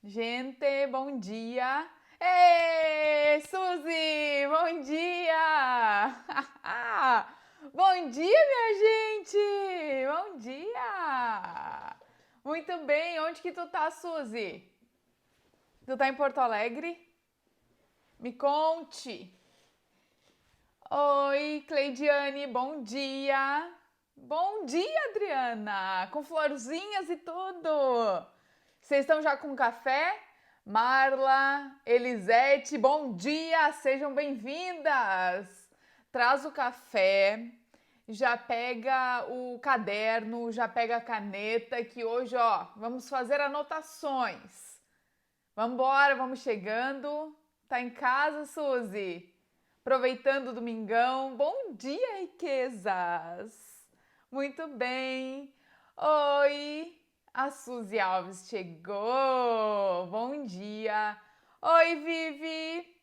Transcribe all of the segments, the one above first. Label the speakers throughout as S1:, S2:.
S1: Gente, bom dia! Ei, Suzy, bom dia! Bom dia, minha gente! Bom dia! Muito bem, onde que tu tá, Suzy? Tu tá em Porto Alegre? Me conte! Oi, Cleidiane, bom dia! Bom dia, Adriana! Com florzinhas e tudo! Vocês estão já com café? Marla, Elisete, bom dia! Sejam bem-vindas! Traz o café, já pega o caderno, já pega a caneta, que hoje, ó, vamos fazer anotações. Vamos embora, vamos chegando. Tá em casa, Suzy? Aproveitando o domingão. Bom dia, riquezas! Muito bem. Oi, a Suzy Alves chegou. Bom dia. Oi, Vivi.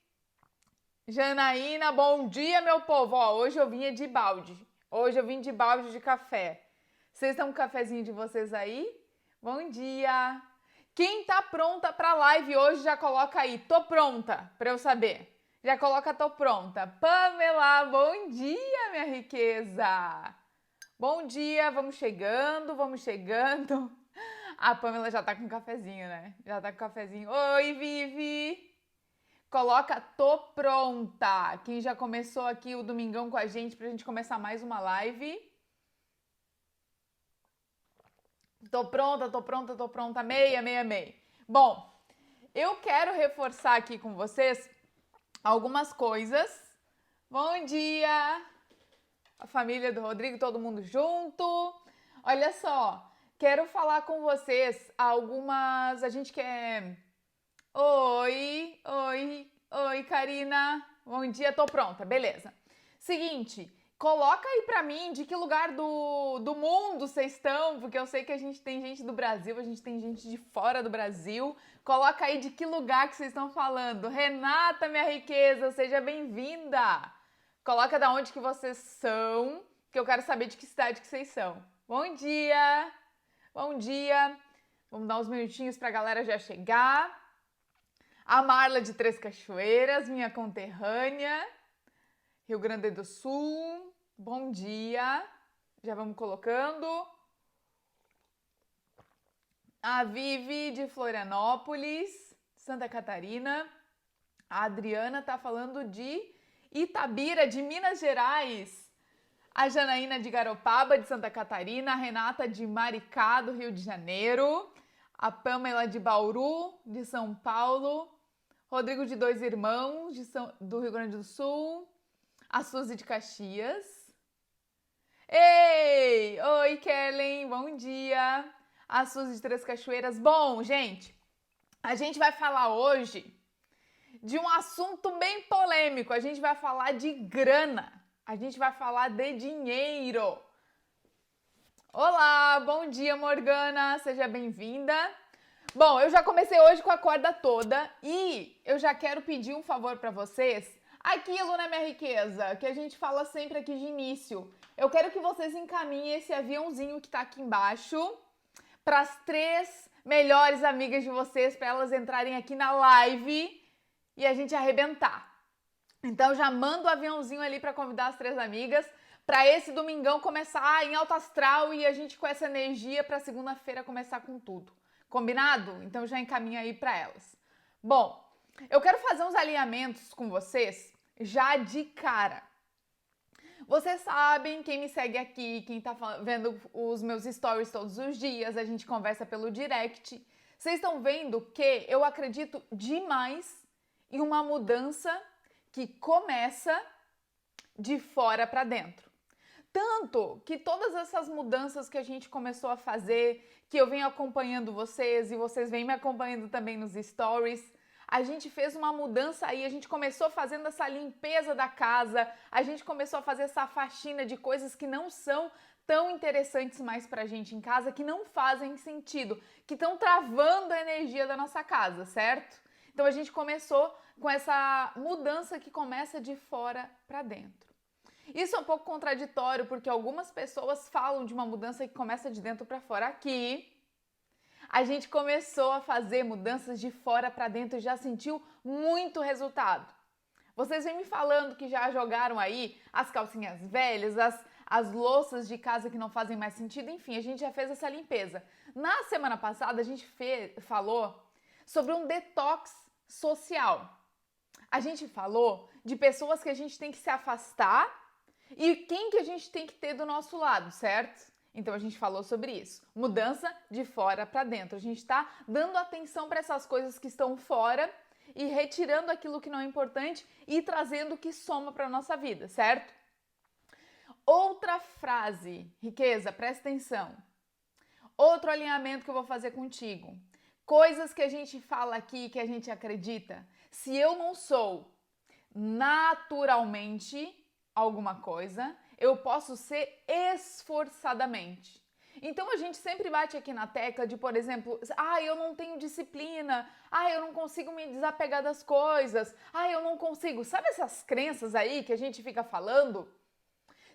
S1: Janaína, bom dia, meu povo. Ó, hoje eu vinha de balde. Hoje eu vim de balde de café. Vocês estão com o cafezinho de vocês aí? Bom dia. Quem tá pronta pra live hoje já coloca aí, tô pronta, pra eu saber. Já coloca tô pronta. Pamela, bom dia, minha riqueza. Bom dia, vamos chegando, vamos chegando. A Pamela já tá com um cafezinho, né? Já tá com um cafezinho. Oi, Vivi. Coloca tô pronta. Quem já começou aqui o domingão com a gente pra gente começar mais uma live. Tô pronta, tô pronta, tô pronta. Meia, meia, meia. Bom, eu quero reforçar aqui com vocês algumas coisas. Bom dia, a família do Rodrigo, todo mundo junto. Olha só, quero falar com vocês algumas. A gente quer. Oi, Karina. Bom dia, tô pronta, beleza. Seguinte, coloca aí pra mim de que lugar do mundo vocês estão, porque eu sei que a gente tem gente do Brasil, a gente tem gente de fora do Brasil. Coloca aí de que lugar que vocês estão falando. Renata, minha riqueza, seja bem-vinda. Coloca da onde que vocês são, que eu quero saber de que cidade que vocês são. Bom dia! Bom dia! Vamos dar uns minutinhos pra galera já chegar. A Marla de Três Cachoeiras, minha conterrânea, Rio Grande do Sul, bom dia. Já vamos colocando. A Vivi de Florianópolis, Santa Catarina. A Adriana tá falando de Itabira, de Minas Gerais. A Janaína de Garopaba, de Santa Catarina. A Renata de Maricá, do Rio de Janeiro. A Pamela de Bauru, de São Paulo. Rodrigo de Dois Irmãos, do Rio Grande do Sul. A Suzy de Caxias. Ei! Oi, Kellen, bom dia. A Suzy de Três Cachoeiras. Bom, gente, a gente vai falar hoje de um assunto bem polêmico. A gente vai falar de grana. A gente vai falar de dinheiro. Olá, bom dia, Morgana. Seja bem-vinda. Bom, eu já comecei hoje com a corda toda e eu já quero pedir um favor para vocês. Aquilo, né, minha riqueza, que a gente fala sempre aqui de início. Eu quero que vocês encaminhem esse aviãozinho que tá aqui embaixo para as 3 melhores amigas de vocês, para elas entrarem aqui na live e a gente arrebentar. Então já manda o aviãozinho ali para convidar as 3 amigas para esse domingão começar em alto astral e a gente com essa energia para segunda-feira começar com tudo. Combinado? Então já encaminha aí para elas. Bom, eu quero fazer uns alinhamentos com vocês já de cara. Vocês sabem, quem me segue aqui, quem tá vendo os meus stories todos os dias, a gente conversa pelo direct. Vocês estão vendo que eu acredito demais em uma mudança que começa de fora para dentro. Tanto que todas essas mudanças que a gente começou a fazer, que eu venho acompanhando vocês e vocês vêm me acompanhando também nos stories, a gente fez uma mudança aí, a gente começou fazendo essa limpeza da casa, a gente começou a fazer essa faxina de coisas que não são tão interessantes mais pra gente em casa, que não fazem sentido, que estão travando a energia da nossa casa, certo? Então a gente começou com essa mudança que começa de fora pra dentro. Isso é um pouco contraditório porque algumas pessoas falam de uma mudança que começa de dentro para fora aqui. a gente começou a fazer mudanças de fora para dentro e já sentiu muito resultado. Vocês vêm me falando que já jogaram aí as calcinhas velhas, as louças de casa que não fazem mais sentido, enfim, a gente já fez essa limpeza. Na semana passada a gente falou sobre um detox social. A gente falou de pessoas que a gente tem que se afastar e quem que a gente tem que ter do nosso lado, certo? Então a gente falou sobre isso. Mudança de fora para dentro. A gente está dando atenção para essas coisas que estão fora e retirando aquilo que não é importante e trazendo o que soma para a nossa vida, certo? Outra frase, riqueza, presta atenção. Outro alinhamento que eu vou fazer contigo. Coisas que a gente fala aqui, que a gente acredita. Se eu não sou naturalmente alguma coisa, eu posso ser esforçadamente. Então a gente sempre bate aqui na tecla de, por exemplo, eu não tenho disciplina, eu não consigo me desapegar das coisas, eu não consigo. Sabe essas crenças aí que a gente fica falando?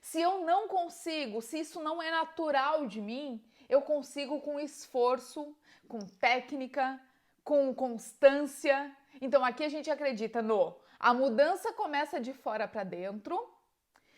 S1: Se eu não consigo, se isso não é natural de mim, eu consigo com esforço, com técnica, com constância. Então aqui a gente acredita a mudança começa de fora para dentro.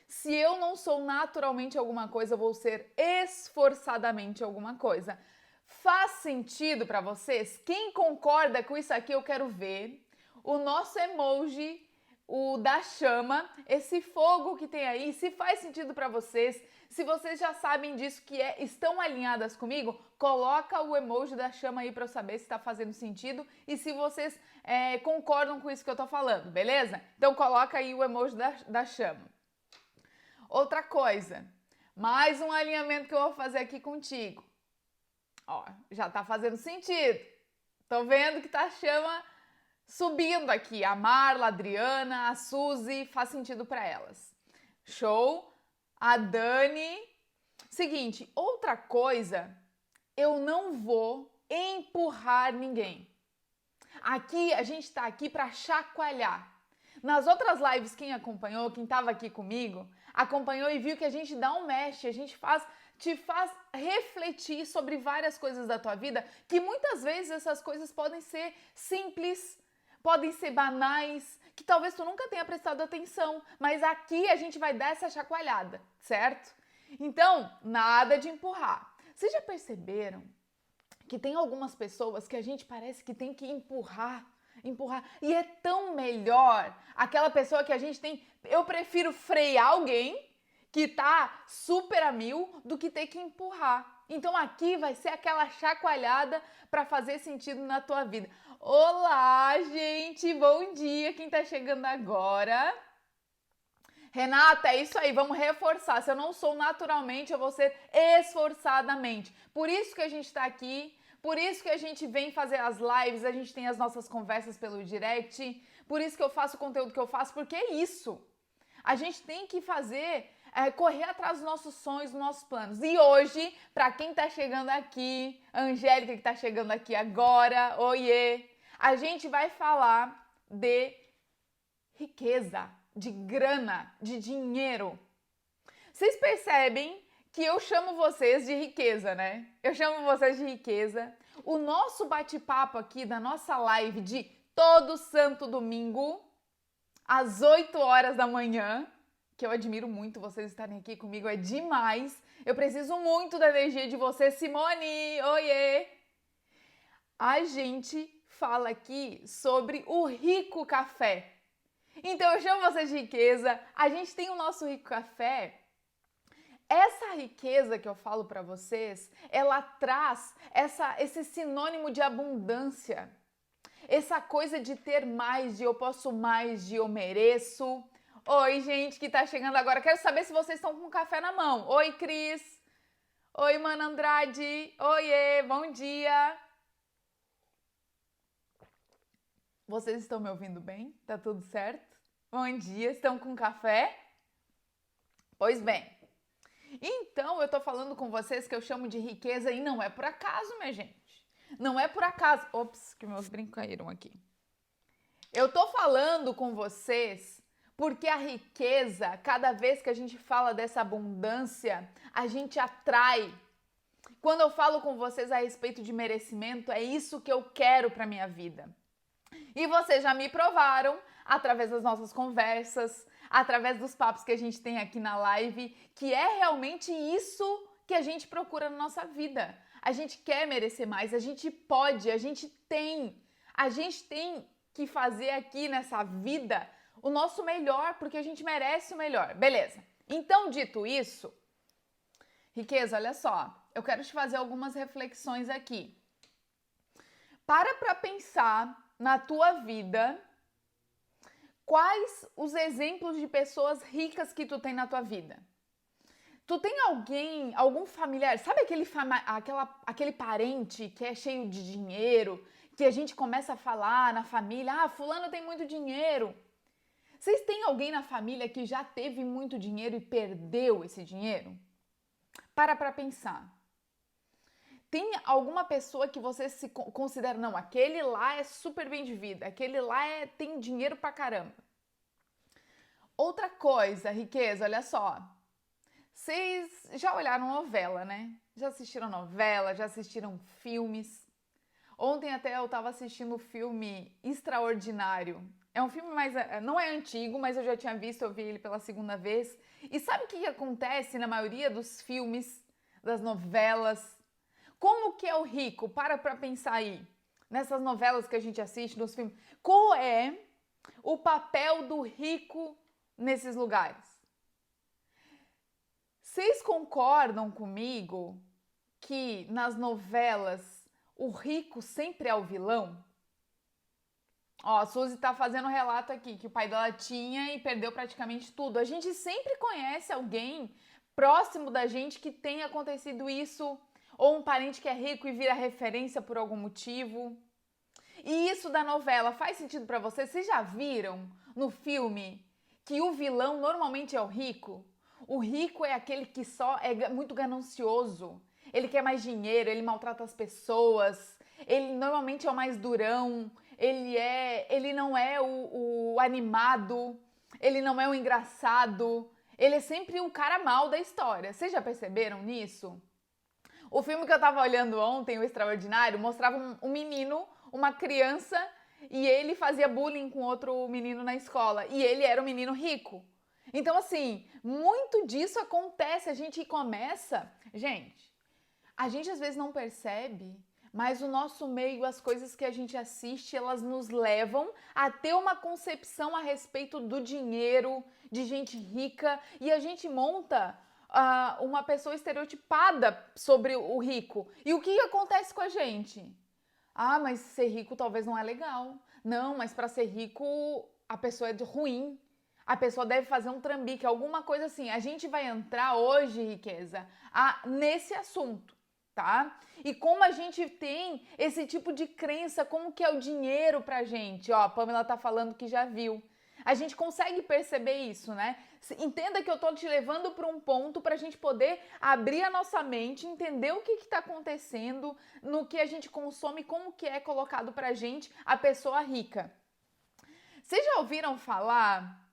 S1: Se eu não sou naturalmente alguma coisa, eu vou ser esforçadamente alguma coisa. Faz sentido para vocês? Quem concorda com isso aqui, eu quero ver o nosso emoji, o da chama, esse fogo que tem aí. Se faz sentido para vocês, se vocês já sabem disso, estão alinhadas comigo, coloca o emoji da chama aí para eu saber se está fazendo sentido e se vocês concordam com isso que eu tô falando, beleza? Então coloca aí o emoji da chama. Outra coisa, mais um alinhamento que eu vou fazer aqui contigo. Ó, já tá fazendo sentido. Tô vendo que tá a chama subindo aqui. A Marla, a Adriana, a Suzy, faz sentido para elas. Show? A Dani. Seguinte, outra coisa, eu não vou empurrar ninguém. Aqui, a gente tá aqui para chacoalhar. Nas outras lives, quem acompanhou, quem tava aqui comigo, acompanhou e viu que a gente dá um mexe, a gente te faz refletir sobre várias coisas da tua vida, que muitas vezes essas coisas podem ser simples, podem ser banais, que talvez tu nunca tenha prestado atenção, mas aqui a gente vai dar essa chacoalhada, certo? Então, nada de empurrar. Vocês já perceberam que tem algumas pessoas que a gente parece que tem que empurrar, e é tão melhor aquela pessoa que a gente tem, eu prefiro frear alguém que tá super a mil do que ter que empurrar. Então aqui vai ser aquela chacoalhada para fazer sentido na tua vida. Olá, gente, bom dia, quem tá chegando agora. Renata, é isso aí, vamos reforçar. Se eu não sou naturalmente, eu vou ser esforçadamente. Por isso que a gente tá aqui. Por isso que a gente vem fazer as lives, a gente tem as nossas conversas pelo direct, por isso que eu faço o conteúdo que eu faço, porque é isso. A gente tem que fazer, correr atrás dos nossos sonhos, dos nossos planos. E hoje, para quem tá chegando aqui, a Angélica que tá chegando aqui agora, oiê, a gente vai falar de riqueza, de grana, de dinheiro. Vocês percebem que eu chamo vocês de riqueza, né? Eu chamo vocês de riqueza. O nosso bate-papo aqui da nossa live de todo santo domingo, às 8 horas da manhã, que eu admiro muito vocês estarem aqui comigo, é demais. Eu preciso muito da energia de vocês. Simone, oiê! A gente fala aqui sobre o Rico Café. Então eu chamo vocês de riqueza. A gente tem o nosso Rico Café. Essa riqueza que eu falo para vocês, ela traz esse sinônimo de abundância. Essa coisa de ter mais, de eu posso mais, de eu mereço. Oi, gente que tá chegando agora. Quero saber se vocês estão com café na mão. Oi, Cris. Oi, Mana Andrade. Oiê, bom dia. Vocês estão me ouvindo bem? Tá tudo certo? Bom dia. Estão com café? Pois bem. Então, eu tô falando com vocês que eu chamo de riqueza e não é por acaso, minha gente. Não é por acaso. Ops, que meus brincos caíram aqui. Eu tô falando com vocês porque a riqueza, cada vez que a gente fala dessa abundância, a gente atrai Quando eu falo com vocês a respeito de merecimento, é isso que eu quero para minha vida. E vocês já me provaram através das nossas conversas, através dos papos que a gente tem aqui na live, que é realmente isso que a gente procura na nossa vida. A gente quer merecer mais, a gente pode, a gente tem que fazer aqui nessa vida o nosso melhor, porque a gente merece o melhor. Beleza. Então, dito isso, Riqueza, olha só, eu quero te fazer algumas reflexões aqui. Para pensar na tua vida, quais os exemplos de pessoas ricas que tu tem na tua vida? Tu tem alguém, algum familiar, sabe aquele parente que é cheio de dinheiro, que a gente começa a falar na família, fulano tem muito dinheiro. Vocês têm alguém na família que já teve muito dinheiro e perdeu esse dinheiro? Para pensar. Tem alguma pessoa que você se considera, não, aquele lá é super bem de vida, aquele lá tem dinheiro pra caramba. Outra coisa, Riqueza, olha só. Vocês já olharam novela, né? Já assistiram novela, já assistiram filmes. Ontem até eu tava assistindo o filme Extraordinário. É um filme não é antigo, mas eu já tinha visto, eu vi ele pela segunda vez. E sabe o que acontece na maioria dos filmes, das novelas? Como que é o rico? Para pensar aí. Nessas novelas que a gente assiste, nos filmes. Qual é o papel do rico nesses lugares? Vocês concordam comigo que nas novelas o rico sempre é o vilão? Ó, a Suzy tá fazendo um relato aqui que o pai dela tinha e perdeu praticamente tudo. A gente sempre conhece alguém próximo da gente que tenha acontecido isso, ou um parente que é rico e vira referência por algum motivo. E isso da novela faz sentido pra vocês? Vocês já viram no filme que o vilão normalmente é o rico? O rico é aquele que só é muito ganancioso. Ele quer mais dinheiro, ele maltrata as pessoas, ele normalmente é o mais durão, ele não é o animado, ele não é o engraçado, ele é sempre o cara mal da história. Vocês já perceberam nisso? O filme que eu tava olhando ontem, O Extraordinário, mostrava um menino, uma criança, e ele fazia bullying com outro menino na escola, e ele era um menino rico. Então, assim, muito disso acontece, a gente começa... Gente, a gente às vezes não percebe, mas o nosso meio, as coisas que a gente assiste, elas nos levam a ter uma concepção a respeito do dinheiro, de gente rica, e a gente monta uma pessoa estereotipada sobre o rico. E o que acontece com a gente? Ah, mas ser rico talvez não é legal. Não, mas para ser rico a pessoa é ruim. A pessoa deve fazer um trambique, alguma coisa assim. A gente vai entrar hoje, Riqueza, nesse assunto, tá? E como a gente tem esse tipo de crença, como que é o dinheiro pra gente? Ó, a Pamela tá falando que já viu. A gente consegue perceber isso, né? Entenda que eu tô te levando para um ponto pra gente poder abrir a nossa mente, entender o que tá acontecendo, no que a gente consome, como que é colocado pra gente a pessoa rica. Vocês já ouviram falar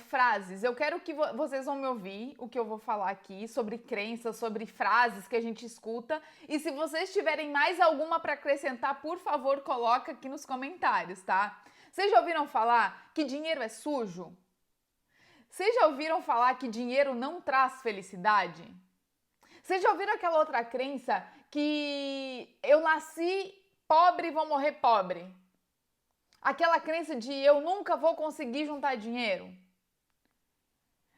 S1: frases? Eu quero que vocês vão me ouvir o que eu vou falar aqui sobre crenças, sobre frases que a gente escuta. E se vocês tiverem mais alguma para acrescentar, por favor, coloca aqui nos comentários, tá? Vocês já ouviram falar que dinheiro é sujo? Vocês já ouviram falar que dinheiro não traz felicidade? Vocês já ouviram aquela outra crença que eu nasci pobre e vou morrer pobre? Aquela crença de eu nunca vou conseguir juntar dinheiro?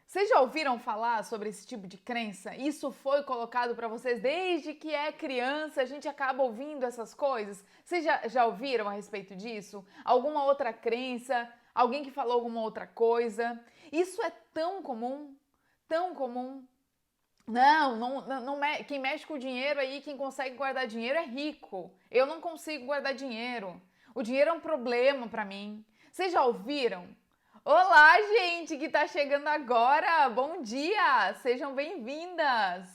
S1: Vocês já ouviram falar sobre esse tipo de crença? Isso foi colocado para vocês desde que é criança, a gente acaba ouvindo essas coisas? Vocês já ouviram a respeito disso? Alguma outra crença? Alguém que falou alguma outra coisa? Isso é tão comum, tão comum. Não, quem mexe com o dinheiro aí, quem consegue guardar dinheiro é rico. Eu não consigo guardar dinheiro. O dinheiro é um problema pra mim. Vocês já ouviram? Olá, gente que tá chegando agora. Bom dia! Sejam bem-vindas.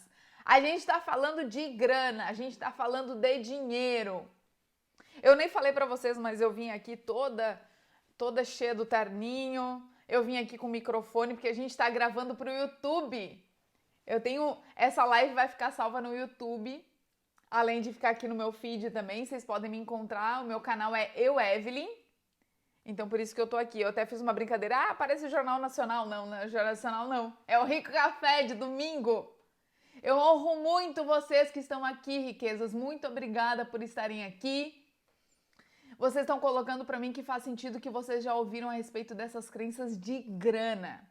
S1: A gente tá falando de grana, a gente tá falando de dinheiro. Eu nem falei pra vocês, mas eu vim aqui toda cheia do terninho. Eu vim aqui com o microfone porque a gente tá gravando pro YouTube. Eu tenho. Essa live vai ficar salva no YouTube, além de ficar aqui no meu feed também. Vocês podem me encontrar. O meu canal é Eu Evelyn. Então por isso que eu tô aqui. Eu até fiz uma brincadeira. Ah, parece o Jornal Nacional. Não, não é o Jornal Nacional, não. É o Rico Café de domingo. Eu honro muito vocês que estão aqui, riquezas. Muito obrigada por estarem aqui. Vocês estão colocando para mim que faz sentido que vocês já ouviram a respeito dessas crenças de grana.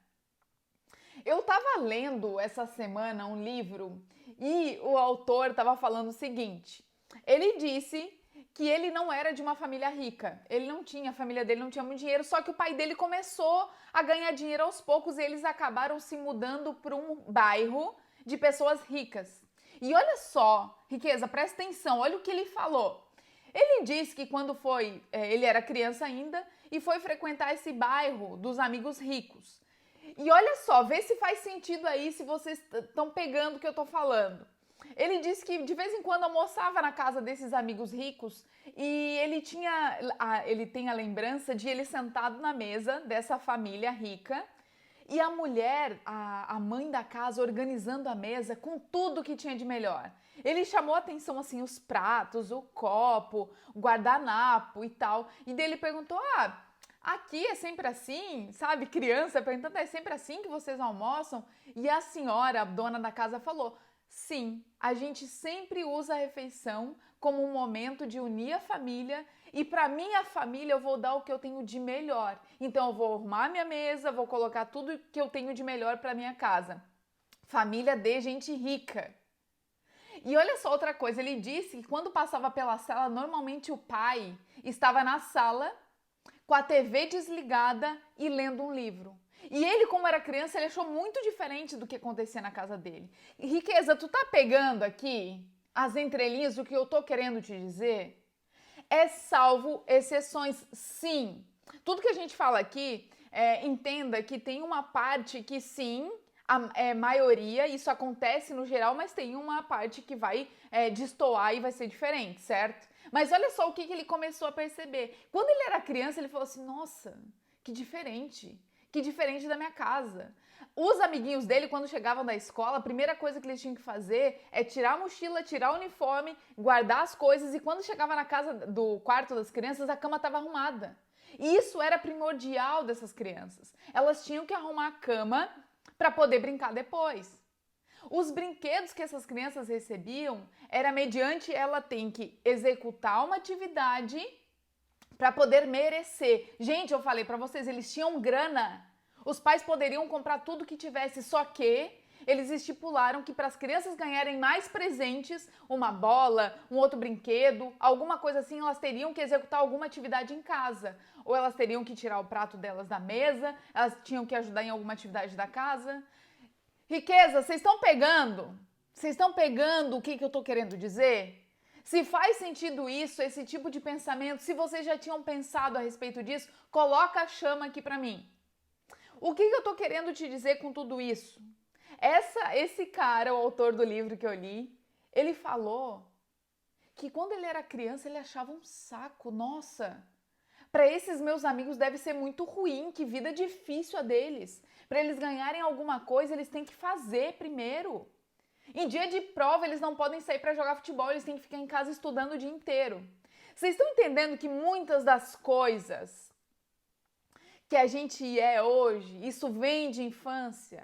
S1: Eu tava lendo essa semana um livro e o autor tava falando o seguinte. Ele disse que ele não era de uma família rica. Ele não tinha, a família dele não tinha muito dinheiro, só que o pai dele começou a ganhar dinheiro aos poucos e eles acabaram se mudando para um bairro de pessoas ricas. E olha só, riqueza, presta atenção, olha o que ele falou. Ele disse que quando ele era criança ainda e foi frequentar esse bairro dos amigos ricos. E olha só, vê se faz sentido aí, se vocês estão pegando o que eu tô falando. Ele disse que de vez em quando almoçava na casa desses amigos ricos e ele tem a lembrança de ele sentado na mesa dessa família rica e a mulher, a mãe da casa, organizando a mesa com tudo que tinha de melhor. Ele chamou a atenção assim, os pratos, o copo, o guardanapo e tal. E daí ele perguntou, aqui é sempre assim, sabe? Criança perguntando, é sempre assim que vocês almoçam? E a senhora, a dona da casa, falou, sim, a gente sempre usa a refeição como um momento de unir a família e para minha família eu vou dar o que eu tenho de melhor. Então eu vou arrumar minha mesa, vou colocar tudo que eu tenho de melhor para minha casa. Família de gente rica. E olha só outra coisa, ele disse que quando passava pela sala, normalmente o pai estava na sala com a TV desligada e lendo um livro. E ele, como era criança, ele achou muito diferente do que acontecia na casa dele. E, riqueza, tu tá pegando aqui as entrelinhas do que eu tô querendo te dizer? É salvo exceções, sim. Tudo que a gente fala aqui, entenda que tem uma parte que sim, é maioria, isso acontece no geral, mas tem uma parte que vai destoar e vai ser diferente, certo? Mas olha só o que ele começou a perceber. Quando ele era criança, ele falou assim, nossa, que diferente da minha casa. Os amiguinhos dele, quando chegavam da escola, a primeira coisa que eles tinham que fazer é tirar a mochila, tirar o uniforme, guardar as coisas e quando chegava na casa do quarto das crianças, a cama estava arrumada. E isso era primordial dessas crianças. Elas tinham que arrumar a cama para poder brincar depois. Os brinquedos que essas crianças recebiam era mediante ela tem que executar uma atividade para poder merecer. Gente, eu falei para vocês, eles tinham grana. Os pais poderiam comprar tudo que tivesse, só que eles estipularam que para as crianças ganharem mais presentes, uma bola, um outro brinquedo, alguma coisa assim, elas teriam que executar alguma atividade em casa. Ou elas teriam que tirar o prato delas da mesa, elas tinham que ajudar em alguma atividade da casa. Riqueza, vocês estão pegando? Vocês estão pegando o que eu estou querendo dizer? Se faz sentido isso, esse tipo de pensamento, se vocês já tinham pensado a respeito disso, coloca a chama aqui para mim. O que eu estou querendo te dizer com tudo isso? Esse cara, o autor do livro que eu li, ele falou que quando ele era criança ele achava um saco. Nossa, para esses meus amigos deve ser muito ruim, que vida difícil a deles. Para eles ganharem alguma coisa, eles têm que fazer primeiro. Em dia de prova, eles não podem sair para jogar futebol, eles têm que ficar em casa estudando o dia inteiro. Vocês estão entendendo que muitas das coisas que a gente é hoje, isso vem de infância?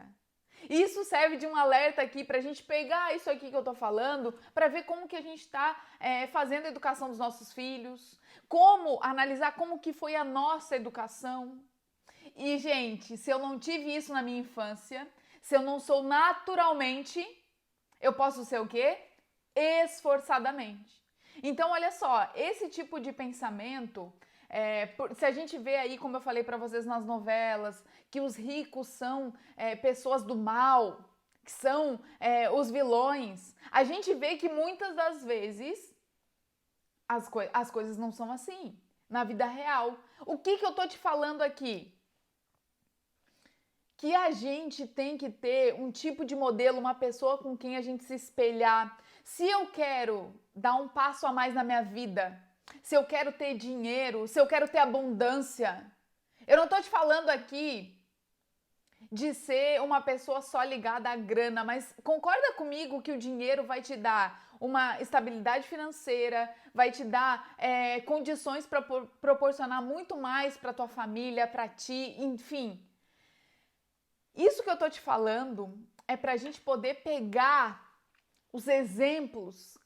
S1: Isso serve de um alerta aqui para a gente pegar isso aqui que eu tô falando, para ver como que a gente está fazendo a educação dos nossos filhos, como analisar como que foi a nossa educação. E, gente, se eu não tive isso na minha infância, se eu não sou naturalmente, eu posso ser o quê? Esforçadamente. Então, olha só, esse tipo de pensamento, se a gente vê aí, como eu falei para vocês nas novelas, que os ricos são pessoas do mal, que são os vilões, a gente vê que muitas das vezes as coisas não são assim, na vida real. O que eu tô te falando aqui? Que a gente tem que ter um tipo de modelo, uma pessoa com quem a gente se espelhar. Se eu quero dar um passo a mais na minha vida, se eu quero ter dinheiro, se eu quero ter abundância, eu não tô te falando aqui de ser uma pessoa só ligada à grana, mas concorda comigo que o dinheiro vai te dar uma estabilidade financeira, vai te dar condições para proporcionar muito mais para tua família, para ti, enfim. Isso que eu tô te falando é para a gente poder pegar os exemplos,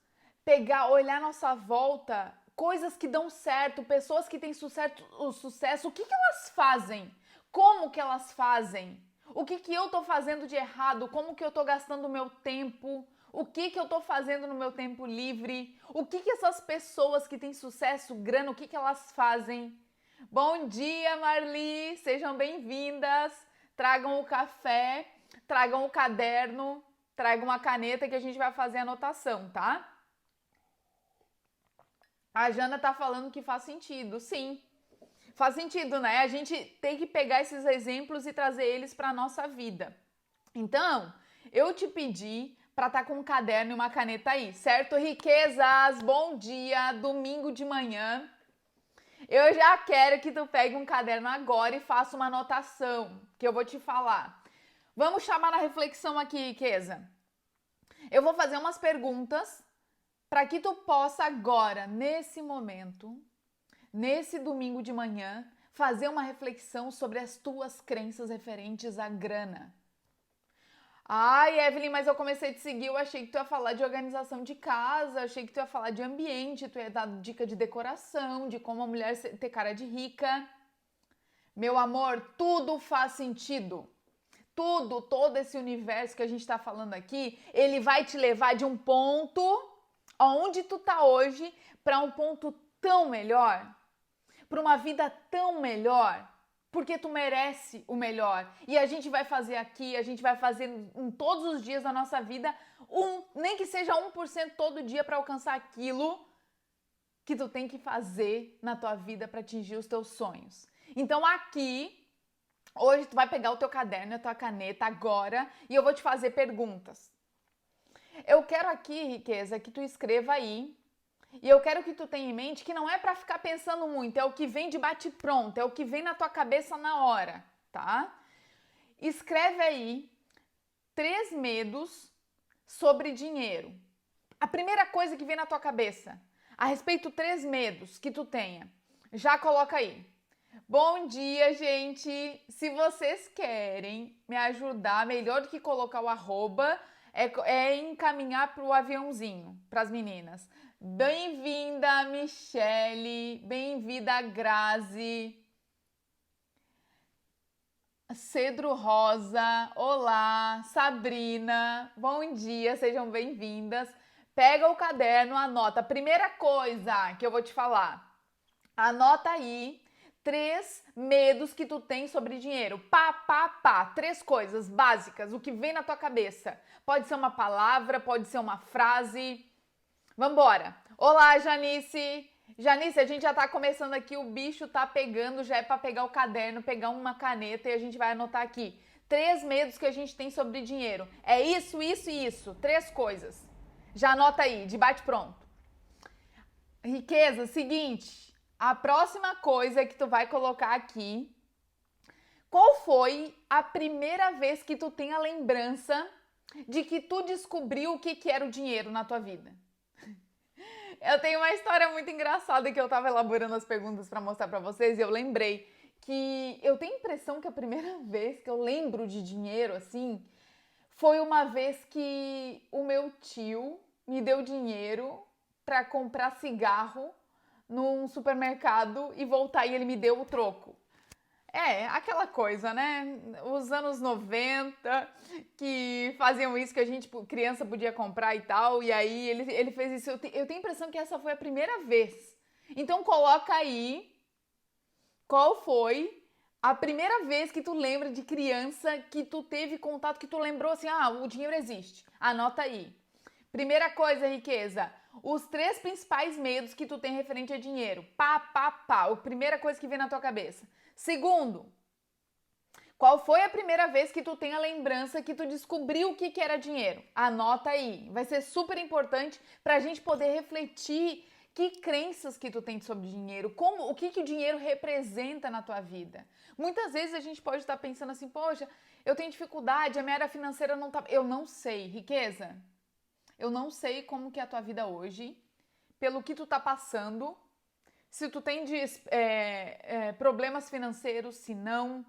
S1: olhar à nossa volta, coisas que dão certo, pessoas que têm sucesso, o que elas fazem? Como que elas fazem? O que eu tô fazendo de errado? Como que eu tô gastando o meu tempo? O que eu tô fazendo no meu tempo livre? O que essas pessoas que têm sucesso, grana, o que elas fazem? Bom dia, Marli! Sejam bem-vindas! Tragam o café, tragam o caderno, tragam uma caneta que a gente vai fazer a anotação, tá? A Jana tá falando que faz sentido. Sim, faz sentido, né? A gente tem que pegar esses exemplos e trazer eles para nossa vida. Então, eu te pedi para estar com um caderno e uma caneta aí, certo? Riquezas, bom dia, domingo de manhã. Eu já quero que tu pegue um caderno agora e faça uma anotação, que eu vou te falar. Vamos chamar na reflexão aqui, Riqueza. Eu vou fazer umas perguntas para que tu possa agora, nesse momento, nesse domingo de manhã, fazer uma reflexão sobre as tuas crenças referentes à grana. Ai, Evelyn, mas eu comecei a te seguir, eu achei que tu ia falar de organização de casa, achei que tu ia falar de ambiente, tu ia dar dica de decoração, de como a mulher ter cara de rica. Meu amor, tudo faz sentido. Tudo, todo esse universo que a gente está falando aqui, ele vai te levar de um ponto onde tu tá hoje para um ponto tão melhor, para uma vida tão melhor, porque tu merece o melhor. E a gente vai fazer aqui, a gente vai fazer em todos os dias da nossa vida, nem que seja 1% todo dia para alcançar aquilo que tu tem que fazer na tua vida para atingir os teus sonhos. Então aqui, hoje tu vai pegar o teu caderno e a tua caneta agora e eu vou te fazer perguntas. Eu quero aqui, Riqueza, que tu escreva aí. E eu quero que tu tenha em mente que não é para ficar pensando muito, é o que vem de bate-pronto, é o que vem na tua cabeça na hora, tá? Escreve aí 3 medos sobre dinheiro. A primeira coisa que vem na tua cabeça, a respeito 3 medos que tu tenha. Já coloca aí. Bom dia, gente! Se vocês querem me ajudar, melhor do que colocar o arroba, é encaminhar para o aviãozinho, para as meninas. Bem-vinda, Michele. Bem-vinda, Grazi. Cedro Rosa. Olá, Sabrina. Bom dia, sejam bem-vindas. Pega o caderno, anota. Primeira coisa que eu vou te falar. Anota aí 3 medos que tu tem sobre dinheiro. 3 coisas básicas, o que vem na tua cabeça. Pode ser uma palavra, pode ser uma frase. Vambora! Olá, Janice! Janice, a gente já tá começando aqui, o bicho tá pegando, já é pra pegar o caderno, pegar uma caneta e a gente vai anotar aqui. 3 medos que a gente tem sobre dinheiro. É isso, isso e isso. 3 coisas. Já anota aí, de bate pronto. Riqueza, seguinte, a próxima coisa que tu vai colocar aqui, qual foi a primeira vez que tu tem a lembrança de que tu descobriu o que era o dinheiro na tua vida? Eu tenho uma história muito engraçada que eu tava elaborando as perguntas para mostrar para vocês e eu lembrei que eu tenho a impressão que a primeira vez que eu lembro de dinheiro, assim, foi uma vez que o meu tio me deu dinheiro para comprar cigarro num supermercado e voltar e ele me deu o troco. É, aquela coisa, né? Os anos 90 que faziam isso que a gente, criança, podia comprar e tal, e aí ele fez isso. Eu tenho a impressão que essa foi a primeira vez. Então coloca aí qual foi a primeira vez que tu lembra de criança que tu teve contato, que tu lembrou assim, ah, o dinheiro existe. Anota aí. Primeira coisa, Riqueza, os 3 principais medos que tu tem referente a dinheiro. A primeira coisa que vem na tua cabeça. Segundo, qual foi a primeira vez que tu tem a lembrança que tu descobriu o que era dinheiro? Anota aí, vai ser super importante para a gente poder refletir Que crenças que tu tem sobre dinheiro? O que o dinheiro representa na tua vida? Muitas vezes a gente pode estar pensando assim, poxa, eu tenho dificuldade, a minha área financeira não tá... Eu não sei, riqueza. Eu não sei como que é a tua vida hoje, pelo que tu tá passando, se tu tem problemas financeiros, se não.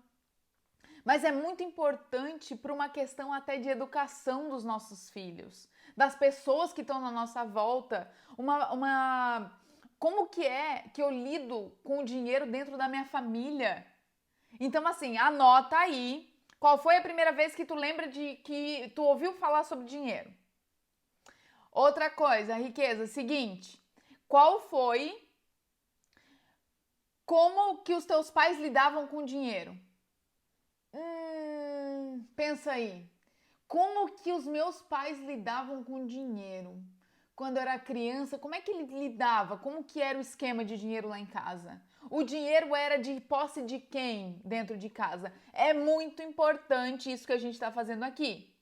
S1: Mas é muito importante para uma questão até de educação dos nossos filhos, das pessoas que estão na nossa volta, como que é que eu lido com o dinheiro dentro da minha família. Então, assim, anota aí, qual foi a primeira vez que tu lembra de que tu ouviu falar sobre dinheiro? Outra coisa, riqueza, seguinte, como que os teus pais lidavam com o dinheiro? Pensa aí. Como que os meus pais lidavam com dinheiro? Quando eu era criança, como é que ele lidava? Como que era o esquema de dinheiro lá em casa? O dinheiro era de posse de quem dentro de casa? É muito importante isso que a gente está fazendo aqui.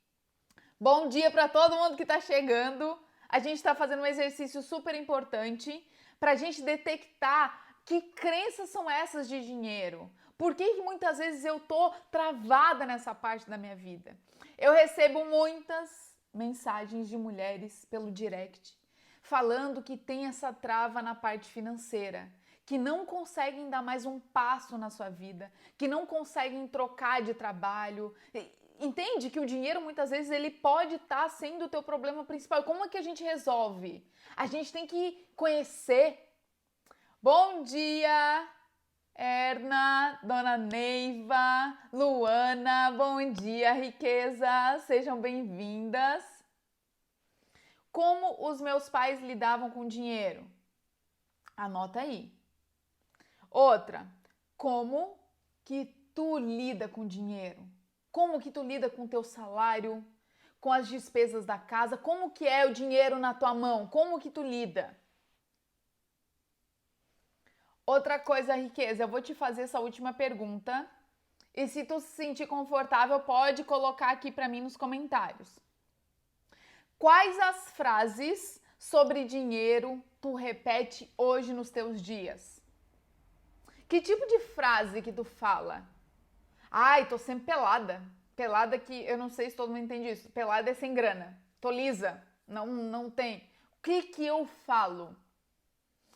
S1: Bom dia para todo mundo que está chegando. A gente está fazendo um exercício super importante para a gente detectar que crenças são essas de dinheiro. Por que muitas vezes eu tô travada nessa parte da minha vida? Eu recebo muitas mensagens de mulheres pelo direct falando que tem essa trava na parte financeira, que não conseguem dar mais um passo na sua vida, que não conseguem trocar de trabalho. Entende que o dinheiro muitas vezes ele pode estar sendo o teu problema principal. Como é que a gente resolve? A gente tem que conhecer. Bom dia, Erna, Dona Neiva, Luana, bom dia, riqueza, sejam bem-vindas. Como os meus pais lidavam com dinheiro? Anota aí. Outra, como que tu lida com dinheiro? Como que tu lida com o teu salário, com as despesas da casa? Como que é o dinheiro na tua mão? Como que tu lida? Outra coisa, riqueza, eu vou te fazer essa última pergunta. E se tu se sentir confortável, pode colocar aqui para mim nos comentários. Quais as frases sobre dinheiro tu repete hoje nos teus dias? Que tipo de frase que tu fala? Ai, tô sempre pelada. Pelada que eu não sei se todo mundo entende isso. Pelada é sem grana. Tô lisa. Não tem. O que eu falo?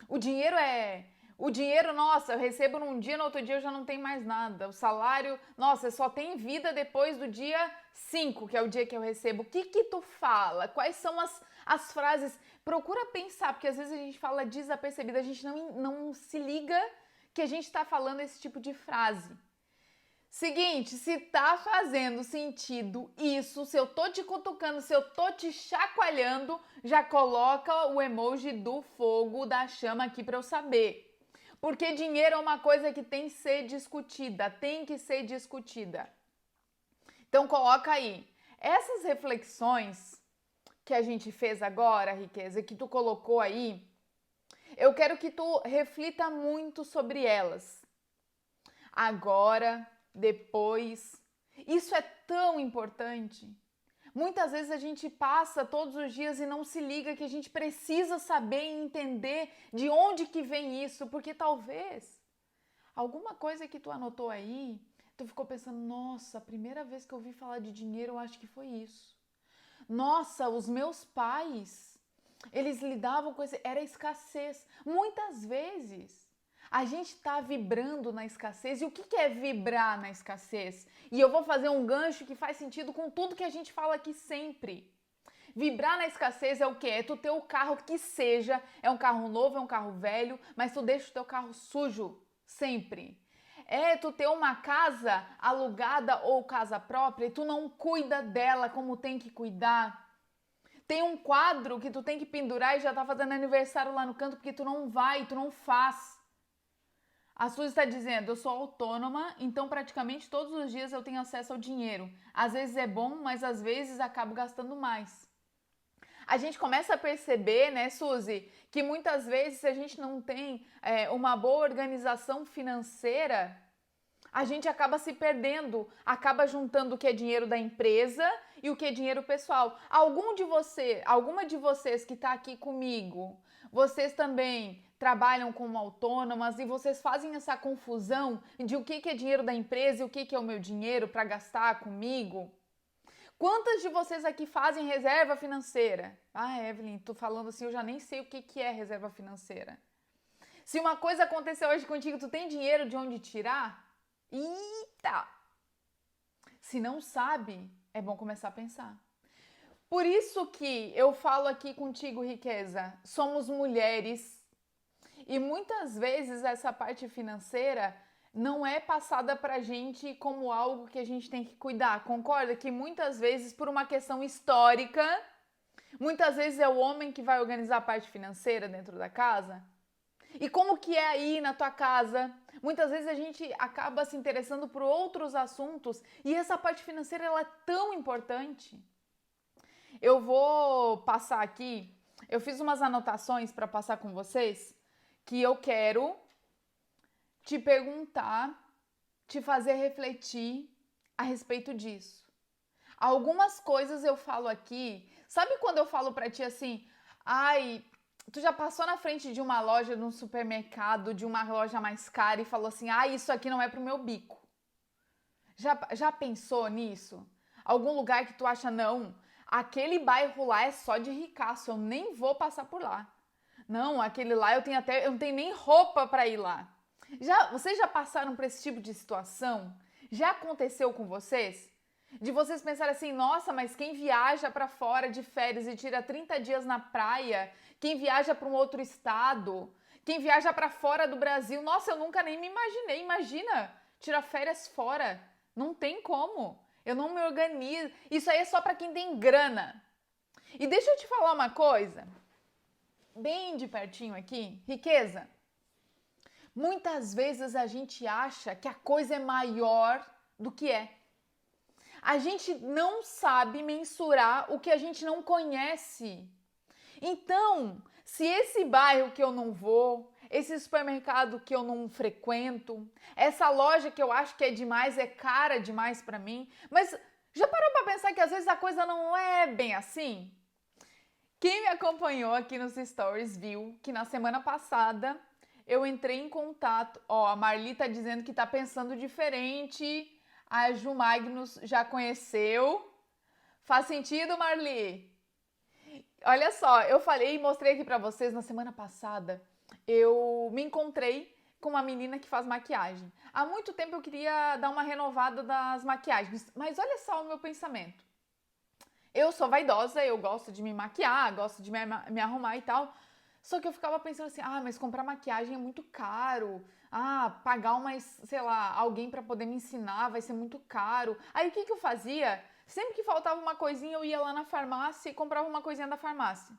S1: O dinheiro, nossa, eu recebo num dia, no outro dia eu já não tenho mais nada. O salário, nossa, só tem vida depois do dia 5, que é o dia que eu recebo. O que tu fala? Quais são as frases? Procura pensar, porque às vezes a gente fala desapercebido, a gente não se liga que a gente tá falando esse tipo de frase. Seguinte, se tá fazendo sentido isso, se eu tô te cutucando, se eu tô te chacoalhando, já coloca o emoji do fogo, da chama aqui pra eu saber. Porque dinheiro é uma coisa que tem que ser discutida, tem que ser discutida. Então coloca aí. Essas reflexões que a gente fez agora, riqueza, que tu colocou aí, eu quero que tu reflita muito sobre elas. Agora, depois. Isso é tão importante. Muitas vezes a gente passa todos os dias e não se liga que a gente precisa saber e entender de onde que vem isso, porque talvez alguma coisa que tu anotou aí, tu ficou pensando, nossa, a primeira vez que eu ouvi falar de dinheiro, eu acho que foi isso. Nossa, os meus pais, eles lidavam com isso, era escassez. Muitas vezes a gente está vibrando na escassez. E o que é vibrar na escassez? E eu vou fazer um gancho que faz sentido com tudo que a gente fala aqui sempre. Vibrar na escassez é o quê? É tu ter o carro que seja, é um carro novo, é um carro velho, mas tu deixa o teu carro sujo sempre. É tu ter uma casa alugada ou casa própria e tu não cuida dela como tem que cuidar. Tem um quadro que tu tem que pendurar e já tá fazendo aniversário lá no canto porque tu não vai, tu não faz. A Suzy está dizendo, eu sou autônoma, então praticamente todos os dias eu tenho acesso ao dinheiro. Às vezes é bom, mas às vezes acabo gastando mais. A gente começa a perceber, né, Suzy, que muitas vezes se a gente não tem uma boa organização financeira, a gente acaba se perdendo, acaba juntando o que é dinheiro da empresa e o que é dinheiro pessoal. Alguma de vocês que está aqui comigo, vocês também trabalham como autônomas e vocês fazem essa confusão de o que é dinheiro da empresa e o que é o meu dinheiro para gastar comigo? Quantas de vocês aqui fazem reserva financeira? Ah, Evelyn, tô falando assim, eu já nem sei o que é reserva financeira. Se uma coisa acontecer hoje contigo, tu tem dinheiro de onde tirar? Eita! Se não sabe, é bom começar a pensar. Por isso que eu falo aqui contigo, riqueza, somos mulheres e muitas vezes essa parte financeira não é passada pra gente como algo que a gente tem que cuidar. Concorda que muitas vezes por uma questão histórica, muitas vezes é o homem que vai organizar a parte financeira dentro da casa? E como que é aí na tua casa? Muitas vezes a gente acaba se interessando por outros assuntos e essa parte financeira ela é tão importante. Eu vou passar aqui, eu fiz umas anotações para passar com vocês que eu quero te perguntar, te fazer refletir a respeito disso. Algumas coisas eu falo aqui, sabe quando eu falo pra ti assim, ai, tu já passou na frente de uma loja, de um supermercado, de uma loja mais cara e falou assim, ai, isso aqui não é pro meu bico. Já pensou nisso? Algum lugar que tu acha, não, aquele bairro lá é só de ricaço, eu nem vou passar por lá. Não, aquele lá eu não tenho nem roupa pra ir lá. Vocês já passaram por esse tipo de situação? Já aconteceu com vocês? De vocês pensarem assim, nossa, mas quem viaja para fora de férias e tira 30 dias na praia, quem viaja para um outro estado, quem viaja para fora do Brasil, nossa, eu nunca nem me imaginei. Imagina, tirar férias fora. Não tem como. Eu não me organizo. Isso aí é só para quem tem grana. E deixa eu te falar uma coisa, bem de pertinho aqui, riqueza. Muitas vezes a gente acha que a coisa é maior do que é. A gente não sabe mensurar o que a gente não conhece. Então, se esse bairro que eu não vou, esse supermercado que eu não frequento, essa loja que eu acho que é demais, é cara demais para mim, mas já parou para pensar que às vezes a coisa não é bem assim? Quem me acompanhou aqui nos stories viu que na semana passada eu entrei em contato. Ó, a Marli tá dizendo que tá pensando diferente. A Ju Magnus já conheceu. Faz sentido, Marli? Olha só, eu falei e mostrei aqui pra vocês na semana passada. Eu me encontrei com uma menina que faz maquiagem. Há muito tempo eu queria dar uma renovada das maquiagens, mas olha só o meu pensamento. Eu sou vaidosa, eu gosto de me maquiar, gosto de me arrumar e tal. Só que eu ficava pensando assim, mas comprar maquiagem é muito caro. Pagar sei lá, alguém pra poder me ensinar vai ser muito caro. Aí o que eu fazia? Sempre que faltava uma coisinha, eu ia lá na farmácia e comprava uma coisinha da farmácia.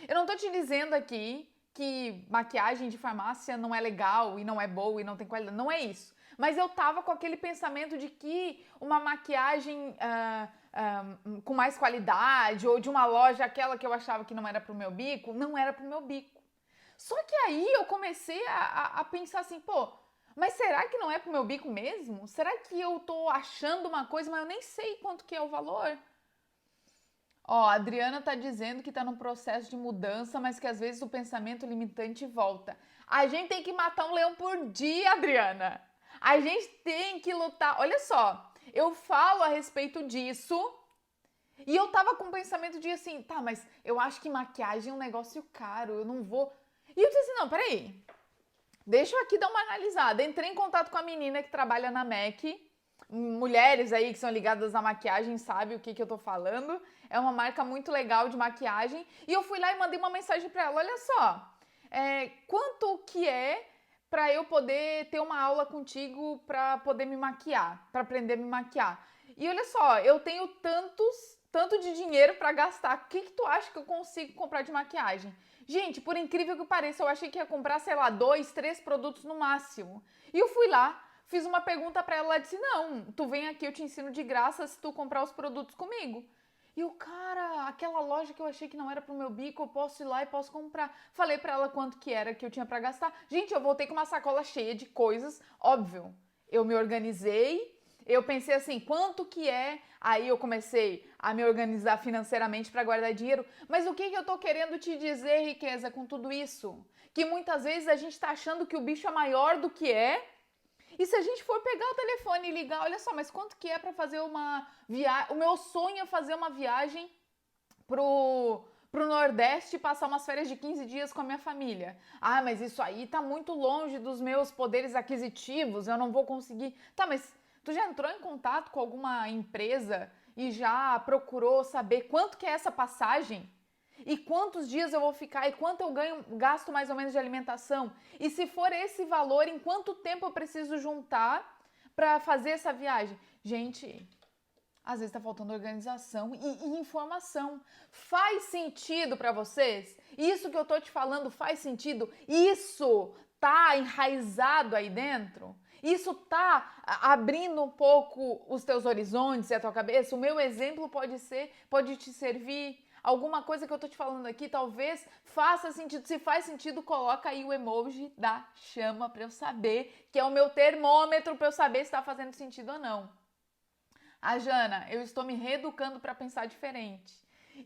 S1: Eu não tô te dizendo aqui que maquiagem de farmácia não é legal e não é boa e não tem qualidade. Não é isso. Mas eu tava com aquele pensamento de que uma maquiagem com mais qualidade ou de uma loja, aquela que eu achava que não era pro meu bico, não era pro meu bico. Só que aí eu comecei a pensar assim, mas será que não é pro meu bico mesmo? Será que eu tô achando uma coisa, mas eu nem sei quanto que é o valor? Ó, a Adriana tá dizendo que tá num processo de mudança, mas que às vezes o pensamento limitante volta. A gente tem que matar um leão por dia, Adriana. A gente tem que lutar. Olha só, eu falo a respeito disso e eu tava com o pensamento de assim, tá, mas eu acho que maquiagem é um negócio caro, eu não vou. E eu disse assim, não, peraí, deixa eu aqui dar uma analisada. Entrei em contato com a menina que trabalha na MAC. Mulheres aí que são ligadas à maquiagem sabem o que eu tô falando. É uma marca muito legal de maquiagem. E eu fui lá e mandei uma mensagem pra ela, olha só, quanto que é pra eu poder ter uma aula contigo pra poder me maquiar, pra aprender a me maquiar. E olha só, eu tenho tanto de dinheiro pra gastar. O que tu acha que eu consigo comprar de maquiagem? Gente, por incrível que pareça, eu achei que ia comprar, sei lá, 2, 3 produtos no máximo. E eu fui lá, fiz uma pergunta pra ela, ela disse, não, tu vem aqui, eu te ensino de graça se tu comprar os produtos comigo. E o cara, aquela loja que eu achei que não era pro meu bico, eu posso ir lá e posso comprar. Falei pra ela quanto que era que eu tinha pra gastar. Gente, eu voltei com uma sacola cheia de coisas, óbvio. Eu me organizei, eu pensei assim, quanto que é? Aí eu comecei a me organizar financeiramente para guardar dinheiro. Mas o que eu tô querendo te dizer, riqueza, com tudo isso? Que muitas vezes a gente tá achando que o bicho é maior do que é. E se a gente for pegar o telefone e ligar, olha só, mas quanto que é para fazer uma viagem? O meu sonho é fazer uma viagem pro Nordeste e passar umas férias de 15 dias com a minha família. Ah, mas isso aí tá muito longe dos meus poderes aquisitivos, eu não vou conseguir. Tá, mas tu já entrou em contato com alguma empresa e já procurou saber quanto que é essa passagem? E quantos dias eu vou ficar? E quanto eu gasto mais ou menos de alimentação? E se for esse valor, em quanto tempo eu preciso juntar para fazer essa viagem? Gente, às vezes está faltando organização e informação. Faz sentido para vocês? Isso que eu tô te falando faz sentido? Isso tá enraizado aí dentro? Isso tá abrindo um pouco os teus horizontes e a tua cabeça? O meu exemplo pode te servir? Alguma coisa que eu tô te falando aqui talvez faça sentido. Se faz sentido, coloca aí o emoji da chama para eu saber, que é o meu termômetro para eu saber se tá fazendo sentido ou não. Ah, Jana, eu estou me reeducando para pensar diferente.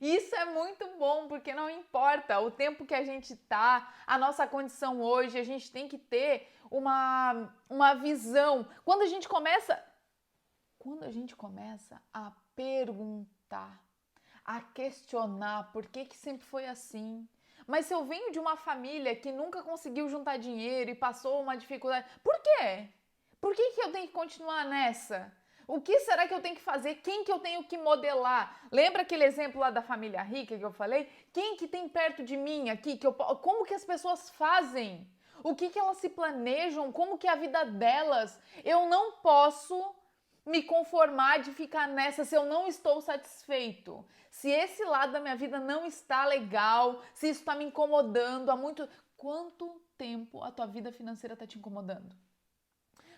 S1: Isso é muito bom, porque não importa o tempo que a gente tá, a nossa condição hoje, a gente tem que ter uma visão. Quando a gente começa a perguntar, a questionar por que sempre foi assim. Mas se eu venho de uma família que nunca conseguiu juntar dinheiro e passou uma dificuldade, por quê? Por que eu tenho que continuar nessa? O que será que eu tenho que fazer? Quem que eu tenho que modelar? Lembra aquele exemplo lá da família rica que eu falei? Quem que tem perto de mim aqui? Como que as pessoas fazem? O que elas se planejam? Como que é a vida delas? Eu não posso me conformar de ficar nessa se eu não estou satisfeito. Se esse lado da minha vida não está legal, se isso está me incomodando há muito... Quanto tempo a tua vida financeira está te incomodando?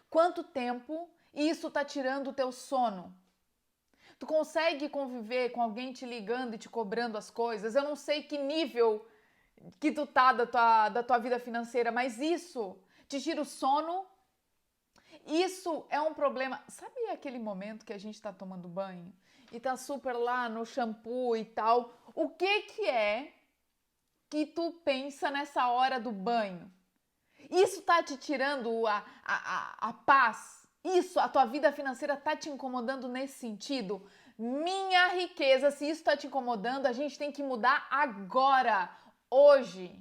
S1: Quanto tempo isso está tirando o teu sono? Tu consegue conviver com alguém te ligando e te cobrando as coisas? Eu não sei que nível que tu tá da tua vida financeira, mas isso te tira o sono? Isso é um problema. Sabe aquele momento que a gente tá tomando banho e tá super lá no shampoo e tal? O que é que tu pensa nessa hora do banho? Isso tá te tirando a paz? Isso, a tua vida financeira tá te incomodando nesse sentido? Minha riqueza, se isso tá te incomodando, a gente tem que mudar agora, hoje.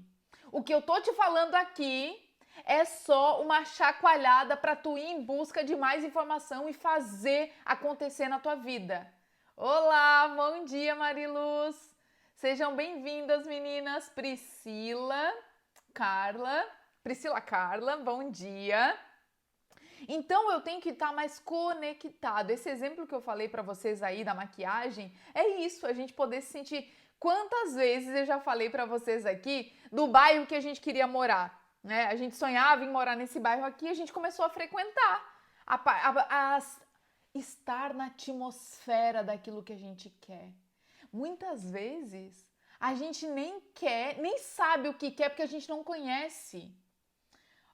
S1: O que eu tô te falando aqui é só uma chacoalhada para tu ir em busca de mais informação e fazer acontecer na tua vida. Olá, bom dia, Mariluz. Sejam bem-vindas, meninas. Priscila, Carla, bom dia. Então eu tenho que estar mais conectado. Esse exemplo que eu falei para vocês aí da maquiagem é isso, a gente poder se sentir. Quantas vezes eu já falei para vocês aqui do bairro que a gente queria morar, né? A gente sonhava em morar nesse bairro aqui, a gente começou a frequentar, estar na atmosfera daquilo que a gente quer. Muitas vezes a gente nem quer, nem sabe o que quer porque a gente não conhece.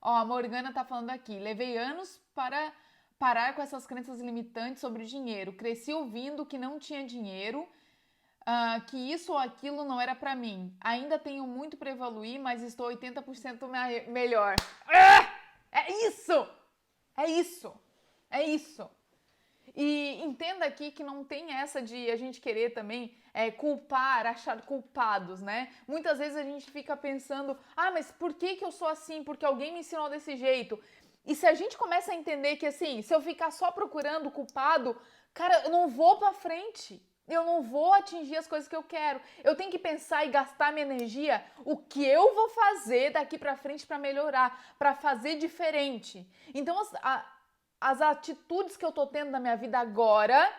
S1: Ó, a Morgana tá falando aqui, levei anos para parar com essas crenças limitantes sobre dinheiro. Cresci ouvindo que não tinha dinheiro, que isso ou aquilo não era pra mim. Ainda tenho muito pra evoluir, mas estou 80% melhor. É isso! É isso! É isso! E entenda aqui que não tem essa de a gente querer também culpar, achar culpados, né? Muitas vezes a gente fica pensando, mas por que eu sou assim? Porque alguém me ensinou desse jeito. E se a gente começa a entender que assim, se eu ficar só procurando culpado, cara, eu não vou pra frente. Eu não vou atingir as coisas que eu quero. Eu tenho que pensar e gastar minha energia o que eu vou fazer daqui pra frente pra melhorar, pra fazer diferente. Então, as atitudes que eu tô tendo na minha vida agora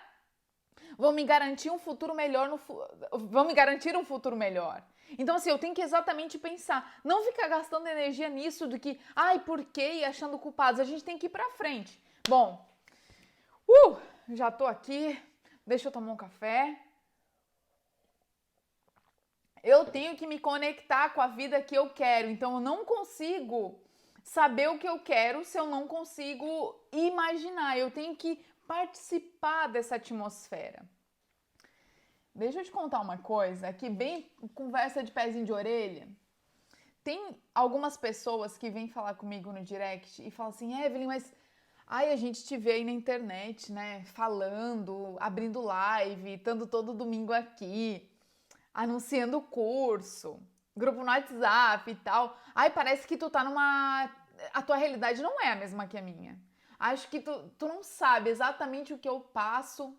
S1: vão me garantir um futuro melhor, vão me garantir um futuro melhor. Então, assim, eu tenho que exatamente pensar, não ficar gastando energia nisso do que, por quê? E achando culpados. A gente tem que ir pra frente. Bom, já tô aqui, deixa eu tomar um café. Eu tenho que me conectar com a vida que eu quero, então eu não consigo saber o que eu quero se eu não consigo imaginar. Eu tenho que participar dessa atmosfera. Deixa eu te contar uma coisa, que bem conversa de pezinho de orelha. Tem algumas pessoas que vêm falar comigo no direct e falam assim, Evelyn, mas a gente te vê aí na internet, né, falando, abrindo live, estando todo domingo aqui, anunciando o curso, grupo no WhatsApp e tal. Parece que tu tá numa... A tua realidade não é a mesma que a minha. Acho que tu não sabe exatamente o que eu passo.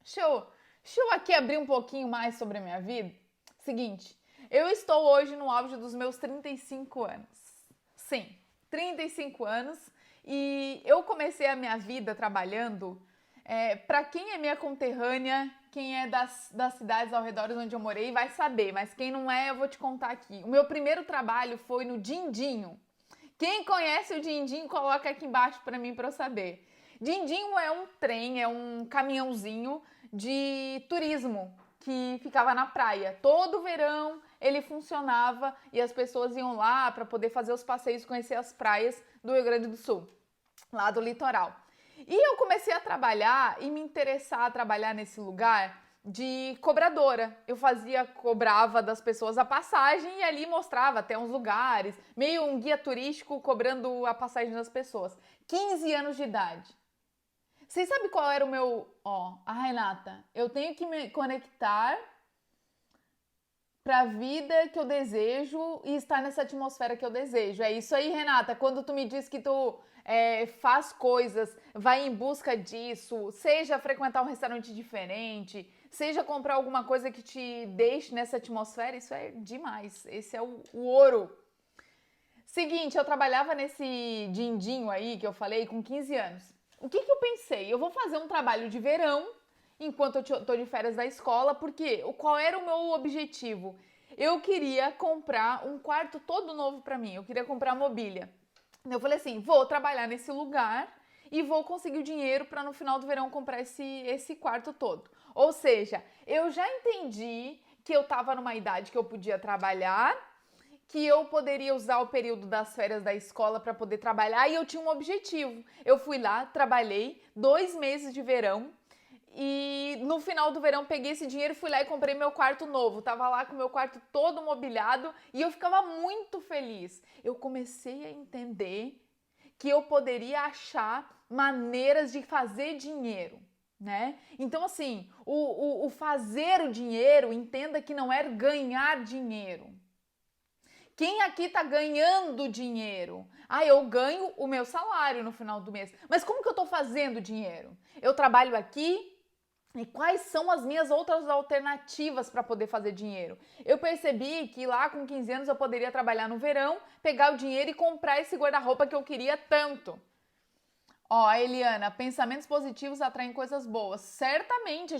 S1: Deixa eu aqui abrir um pouquinho mais sobre a minha vida. Seguinte, eu estou hoje no auge dos meus 35 anos. Sim, 35 anos. E eu comecei a minha vida trabalhando, para quem é minha conterrânea, quem é das cidades ao redor onde eu morei vai saber, mas quem não é, eu vou te contar aqui. O meu primeiro trabalho foi no Dindinho. Quem conhece o Dindinho, coloca aqui embaixo para mim para eu saber. Dindinho é um trem, é um caminhãozinho de turismo que ficava na praia. Todo verão ele funcionava e as pessoas iam lá para poder fazer os passeios, conhecer as praias do Rio Grande do Sul, lá do litoral. E eu comecei a trabalhar e me interessar a trabalhar nesse lugar de cobradora. Eu cobrava das pessoas a passagem e ali mostrava até uns lugares, meio um guia turístico cobrando a passagem das pessoas. 15 anos de idade. Vocês sabem qual era o meu... Renata, eu tenho que me conectar para a vida que eu desejo e estar nessa atmosfera que eu desejo. É isso aí, Renata. Quando tu me diz que tu faz coisas, vai em busca disso, seja frequentar um restaurante diferente, seja comprar alguma coisa que te deixe nessa atmosfera, isso é demais. Esse é o ouro. Seguinte, eu trabalhava nesse dindinho aí que eu falei com 15 anos. O que eu pensei? Eu vou fazer um trabalho de verão enquanto eu tô de férias da escola, porque qual era o meu objetivo? Eu queria comprar um quarto todo novo para mim, eu queria comprar mobília. Eu falei assim, vou trabalhar nesse lugar e vou conseguir o dinheiro para no final do verão comprar esse quarto todo. Ou seja, eu já entendi que eu estava numa idade que eu podia trabalhar, que eu poderia usar o período das férias da escola para poder trabalhar e eu tinha um objetivo. Eu fui lá, trabalhei 2 meses de verão e no final do verão peguei esse dinheiro e fui lá e comprei meu quarto novo. Tava lá com o meu quarto todo mobiliado e eu ficava muito feliz. Eu comecei a entender que eu poderia achar maneiras de fazer dinheiro, né? Então, assim, o fazer o dinheiro, entenda que não é ganhar dinheiro. Quem aqui tá ganhando dinheiro? Eu ganho o meu salário no final do mês. Mas como que eu tô fazendo dinheiro? Eu trabalho aqui e quais são as minhas outras alternativas para poder fazer dinheiro? Eu percebi que lá com 15 anos eu poderia trabalhar no verão, pegar o dinheiro e comprar esse guarda-roupa que eu queria tanto. Eliana, pensamentos positivos atraem coisas boas. Certamente,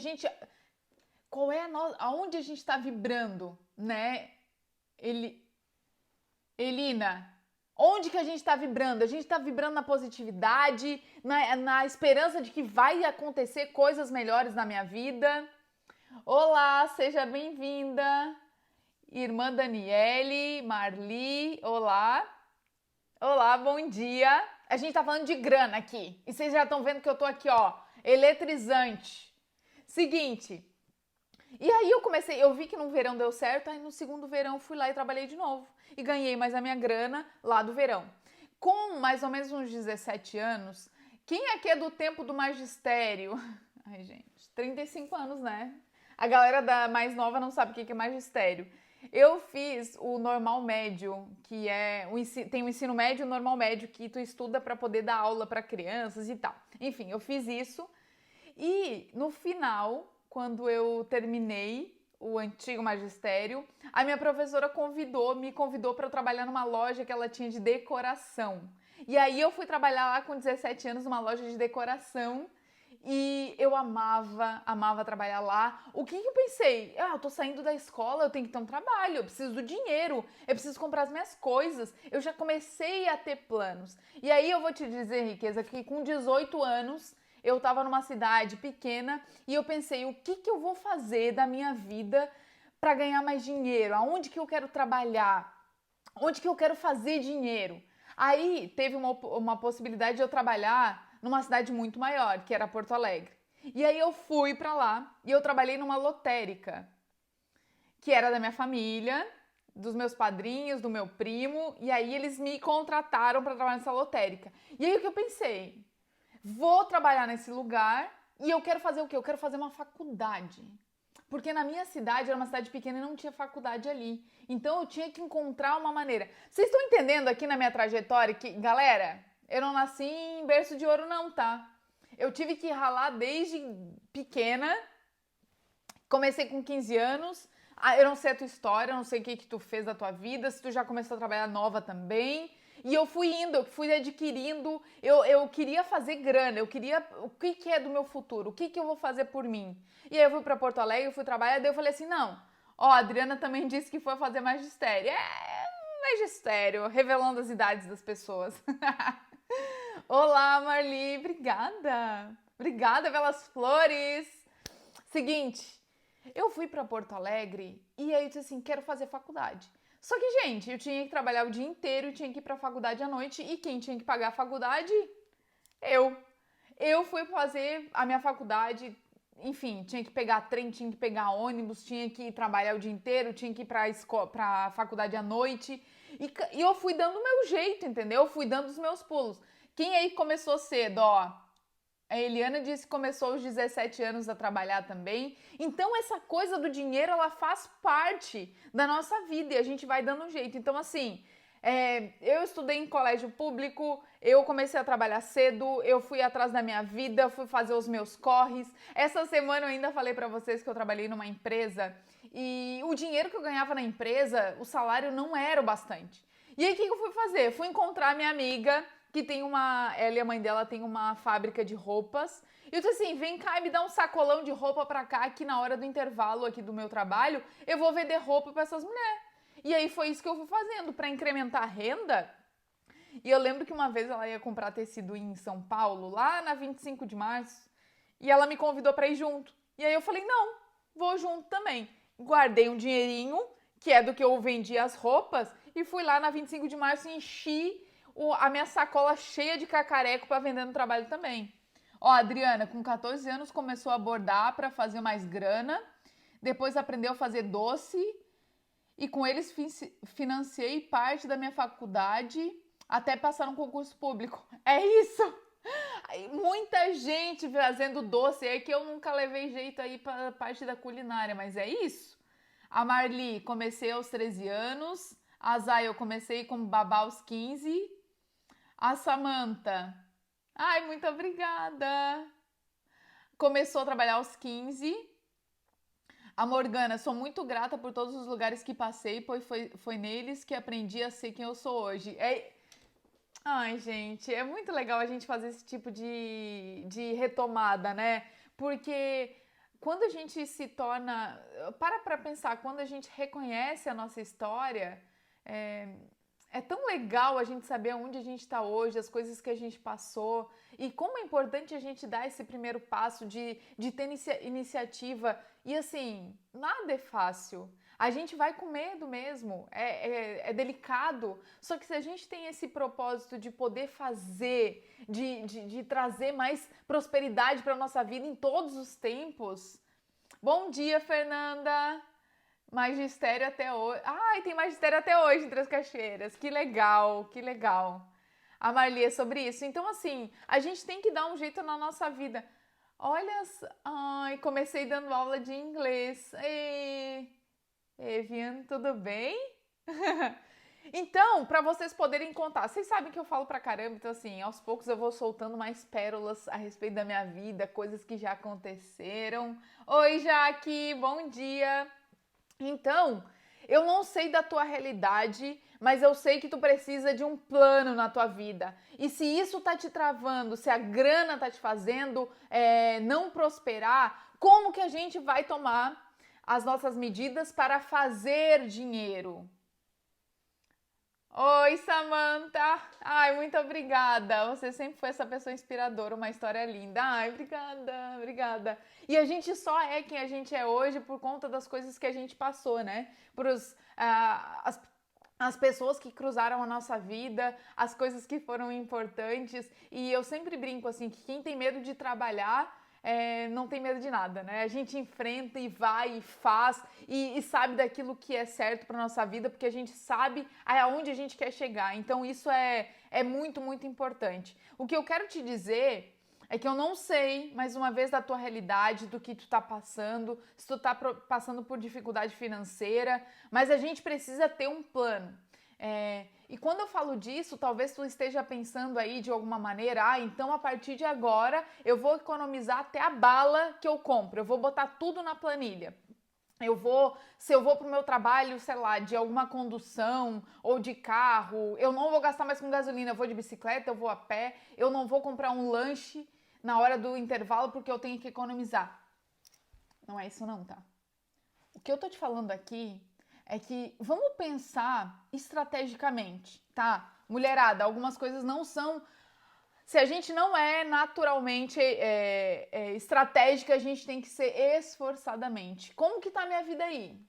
S1: aonde a gente está vibrando, né? Elina, onde que a gente está vibrando? A gente está vibrando na positividade, na esperança de que vai acontecer coisas melhores na minha vida. Olá, seja bem-vinda. Irmã Daniele, Marli, olá. Olá, bom dia. A gente tá falando de grana aqui. E vocês já estão vendo que eu tô aqui, eletrizante. Seguinte, e aí eu vi que no verão deu certo, aí no segundo verão fui lá e trabalhei de novo. E ganhei mais a minha grana lá do verão. Com mais ou menos uns 17 anos, quem aqui é do tempo do magistério? Ai, gente, 35 anos, né? A galera mais nova não sabe o que é magistério. Eu fiz o normal médio, que tem o ensino médio e o normal médio, que tu estuda para poder dar aula para crianças e tal. Enfim, eu fiz isso. E no final, quando eu terminei o antigo magistério, a minha professora me convidou para eu trabalhar numa loja que ela tinha de decoração. E aí eu fui trabalhar lá com 17 anos numa loja de decoração e eu amava trabalhar lá. O que eu pensei? Eu tô saindo da escola, eu tenho que ter um trabalho, eu preciso do dinheiro, eu preciso comprar as minhas coisas. Eu já comecei a ter planos. E aí eu vou te dizer, Riqueza, que com 18 anos eu estava numa cidade pequena e eu pensei, o que eu vou fazer da minha vida para ganhar mais dinheiro? Aonde que eu quero trabalhar? Onde que eu quero fazer dinheiro? Aí teve uma possibilidade de eu trabalhar numa cidade muito maior, que era Porto Alegre. E aí eu fui pra lá e eu trabalhei numa lotérica, que era da minha família, dos meus padrinhos, do meu primo, e aí eles me contrataram para trabalhar nessa lotérica. E aí o que eu pensei? Vou trabalhar nesse lugar e eu quero fazer o quê? Eu quero fazer uma faculdade. Porque na minha cidade, era uma cidade pequena e não tinha faculdade ali. Então eu tinha que encontrar uma maneira. Vocês estão entendendo aqui na minha trajetória que, galera, eu não nasci em berço de ouro não, tá? Eu tive que ralar desde pequena. Comecei com 15 anos. Eu não sei a tua história, eu não sei o que tu fez da tua vida, se tu já começou a trabalhar nova também. E eu fui indo, eu fui adquirindo, eu queria fazer grana, eu queria, o que é do meu futuro, o que eu vou fazer por mim. E aí eu fui pra Porto Alegre, eu fui trabalhar, daí eu falei assim, não, ó, a Adriana também disse que foi fazer magistério. Magistério, revelando as idades das pessoas. Olá, Marli, obrigada. Obrigada pelas flores. Seguinte, eu fui pra Porto Alegre e aí eu disse assim, quero fazer faculdade. Só que, gente, eu tinha que trabalhar o dia inteiro e tinha que ir pra faculdade à noite. E quem tinha que pagar a faculdade? Eu. Eu fui fazer a minha faculdade, enfim, tinha que pegar trem, tinha que pegar ônibus, tinha que trabalhar o dia inteiro, tinha que ir pra faculdade à noite. E eu fui dando o meu jeito, entendeu? Eu fui dando os meus pulos. Quem aí começou cedo, ó? A Eliana disse que começou aos 17 anos a trabalhar também. Então, essa coisa do dinheiro, ela faz parte da nossa vida e a gente vai dando um jeito. Então, assim, eu estudei em colégio público, eu comecei a trabalhar cedo, eu fui atrás da minha vida, fui fazer os meus corres. Essa semana eu ainda falei pra vocês que eu trabalhei numa empresa e o dinheiro que eu ganhava na empresa, o salário não era o bastante. E aí, o que eu fui fazer? Eu fui encontrar minha amiga que tem ela e a mãe dela tem uma fábrica de roupas. E eu disse assim, vem cá e me dá um sacolão de roupa pra cá, que na hora do intervalo aqui do meu trabalho, eu vou vender roupa pra essas mulheres. E aí foi isso que eu fui fazendo, pra incrementar a renda. E eu lembro que uma vez ela ia comprar tecido em São Paulo, lá na 25 de março, e ela me convidou pra ir junto. E aí eu falei, não, vou junto também. Guardei um dinheirinho, que é do que eu vendi as roupas, e fui lá na 25 de março e enchi a minha sacola cheia de cacareco para vender no trabalho também. Ó, a Adriana, com 14 anos, começou a bordar para fazer mais grana, depois aprendeu a fazer doce e com eles financiei parte da minha faculdade até passar um concurso público. É isso! Muita gente fazendo doce, é que eu nunca levei jeito aí para parte da culinária, mas é isso. A Marli, comecei aos 13 anos. A Zay, eu comecei como babá aos 15. A Samantha, ai, muito obrigada. Começou a trabalhar aos 15. A Morgana, sou muito grata por todos os lugares que passei, pois foi neles que aprendi a ser quem eu sou hoje. Ai, gente, é muito legal a gente fazer esse tipo de retomada, né? Porque quando a gente se torna. Para pensar, quando a gente reconhece a nossa história, é tão legal a gente saber onde a gente está hoje, as coisas que a gente passou e como é importante a gente dar esse primeiro passo de ter iniciativa. E assim, nada é fácil. A gente vai com medo mesmo, é delicado. Só que se a gente tem esse propósito de poder fazer, de trazer mais prosperidade para a nossa vida em todos os tempos. Bom dia, Fernanda! Magistério até hoje. Ai, tem magistério até hoje em Três Cachoeiras. Que legal, que legal. A Marli é sobre isso. Então, assim, a gente tem que dar um jeito na nossa vida. Olha, ai, comecei dando aula de inglês. Evian, tudo bem? Então, para vocês poderem contar, vocês sabem que eu falo pra caramba, então assim, aos poucos eu vou soltando mais pérolas a respeito da minha vida, coisas que já aconteceram. Oi, Jaque, bom dia! Então, eu não sei da tua realidade, mas eu sei que tu precisa de um plano na tua vida. E se isso tá te travando, se a grana tá te fazendo não prosperar, como que a gente vai tomar as nossas medidas para fazer dinheiro? Oi, Samantha! Ai, muito obrigada! Você sempre foi essa pessoa inspiradora, uma história linda. Ai, obrigada, obrigada. E a gente só é quem a gente é hoje por conta das coisas que a gente passou, né? as pessoas que cruzaram a nossa vida, as coisas que foram importantes. E eu sempre brinco assim que quem tem medo de trabalhar não tem medo de nada, né? A gente enfrenta e vai e faz e sabe daquilo que é certo para nossa vida, porque a gente sabe aonde a gente quer chegar. Então isso é muito, muito importante. O que eu quero te dizer é que eu não sei, mais uma vez, da tua realidade, do que tu tá passando, se tu tá passando por dificuldade financeira, mas a gente precisa ter um plano. E quando eu falo disso, talvez tu esteja pensando aí de alguma maneira, então a partir de agora eu vou economizar até a bala que eu compro, eu vou botar tudo na planilha. Se eu vou pro meu trabalho, sei lá, de alguma condução ou de carro, eu não vou gastar mais com gasolina, eu vou de bicicleta, eu vou a pé, eu não vou comprar um lanche na hora do intervalo porque eu tenho que economizar. Não é isso não, tá? O que eu tô te falando aqui é que vamos pensar estrategicamente, tá? Mulherada, algumas coisas não são. Se a gente não é naturalmente estratégica, a gente tem que ser esforçadamente. Como que tá a minha vida aí?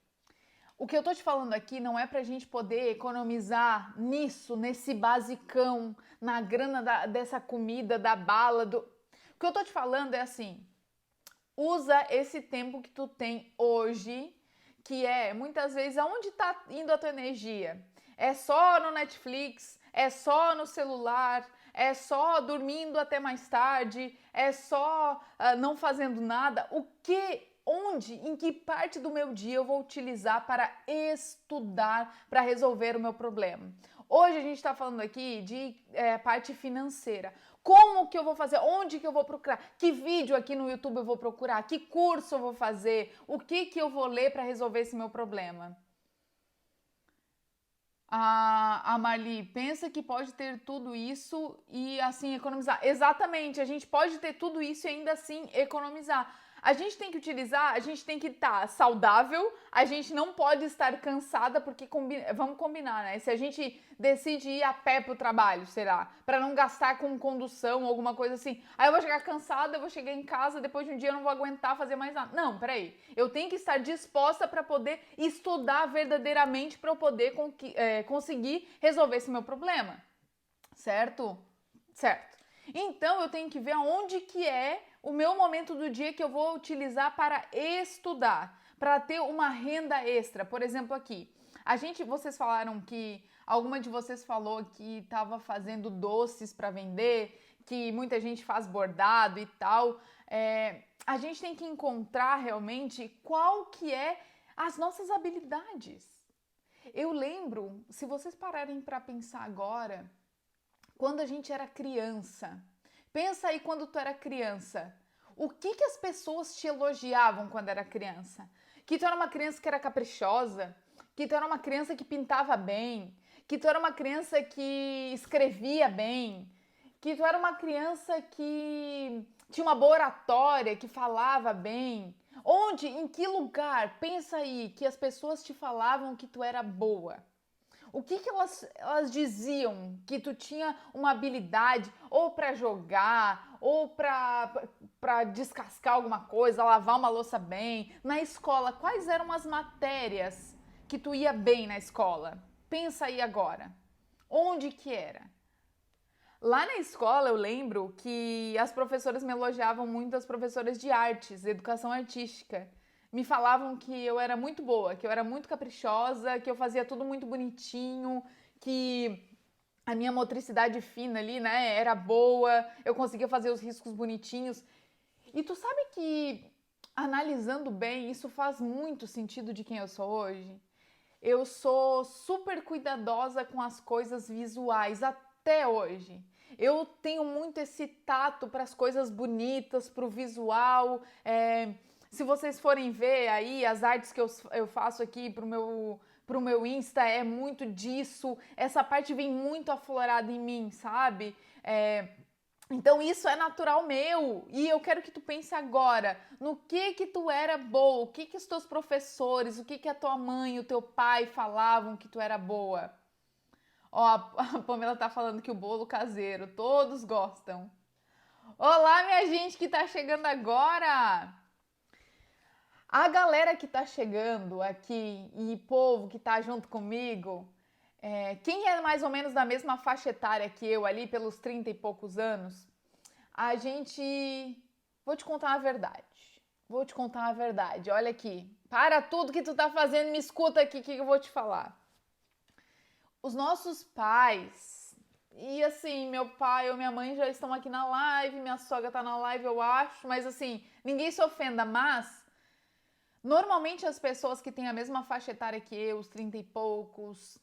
S1: O que eu tô te falando aqui não é pra gente poder economizar nisso, nesse basicão, na grana dessa comida, da bala, do. O que eu tô te falando é assim, usa esse tempo que tu tem hoje, que muitas vezes aonde tá indo a tua energia? É só no Netflix, é só no celular, é só dormindo até mais tarde, é só não fazendo nada. Onde, em que parte do meu dia eu vou utilizar para estudar, para resolver o meu problema? Hoje a gente está falando aqui de parte financeira. Como que eu vou fazer? Onde que eu vou procurar? Que vídeo aqui no YouTube eu vou procurar? Que curso eu vou fazer? O que que eu vou ler para resolver esse meu problema? A Marli pensa que pode ter tudo isso e assim economizar. Exatamente, a gente pode ter tudo isso e ainda assim economizar. A gente tem que utilizar, a gente tem que estar saudável, a gente não pode estar cansada, porque vamos combinar, né? Se a gente decide ir a pé pro trabalho, será? Para não gastar com condução ou alguma coisa assim. Aí eu vou chegar cansada, eu vou chegar em casa, depois de um dia eu não vou aguentar fazer mais nada. Não, peraí. Eu tenho que estar disposta para poder estudar verdadeiramente para eu poder conseguir resolver esse meu problema. Certo? Certo. Então eu tenho que ver aonde que é o meu momento do dia que eu vou utilizar para estudar, para ter uma renda extra. Por exemplo, aqui, vocês falaram que alguma de vocês falou que estava fazendo doces para vender, que muita gente faz bordado e tal. A gente tem que encontrar realmente qual que é as nossas habilidades. Eu lembro, se vocês pararem para pensar agora, quando a gente era criança. Pensa aí quando tu era criança. O que as pessoas te elogiavam quando era criança? Que tu era uma criança que era caprichosa, que tu era uma criança que pintava bem, que tu era uma criança que escrevia bem, que tu era uma criança que tinha uma boa oratória, que falava bem. Onde, em que lugar, pensa aí, que as pessoas te falavam que tu era boa? O que elas diziam que tu tinha uma habilidade ou para jogar, ou para descascar alguma coisa, lavar uma louça bem? Na escola, quais eram as matérias que tu ia bem na escola? Pensa aí agora. Onde que era? Lá na escola eu lembro que as professoras me elogiavam muito, as professoras de artes, educação artística. Me falavam que eu era muito boa, que eu era muito caprichosa, que eu fazia tudo muito bonitinho, que a minha motricidade fina ali, né, era boa, eu conseguia fazer os riscos bonitinhos. E tu sabe que, analisando bem, isso faz muito sentido de quem eu sou hoje? Eu sou super cuidadosa com as coisas visuais até hoje. Eu tenho muito esse tato para as coisas bonitas, para o visual. Se vocês forem ver aí as artes que eu faço aqui pro meu Insta, é muito disso. Essa parte vem muito aflorada em mim, sabe? Então isso é natural meu e eu quero que tu pense agora no que tu era boa, o que os teus professores, o que a tua mãe, o teu pai falavam que tu era boa. Ó, a Pamela tá falando que o bolo caseiro, todos gostam. Olá, minha gente que tá chegando agora! A galera que tá chegando aqui e povo que tá junto comigo, Quem é mais ou menos da mesma faixa etária que eu ali, pelos 30 e poucos anos, a gente... Vou te contar a verdade. Vou te contar a verdade. Olha aqui. Para tudo que tu tá fazendo, me escuta aqui que eu vou te falar. Os nossos pais, e assim, meu pai ou minha mãe já estão aqui na live, minha sogra tá na live, eu acho, mas assim, ninguém se ofenda, mas normalmente as pessoas que têm a mesma faixa etária que eu, os 30 e poucos,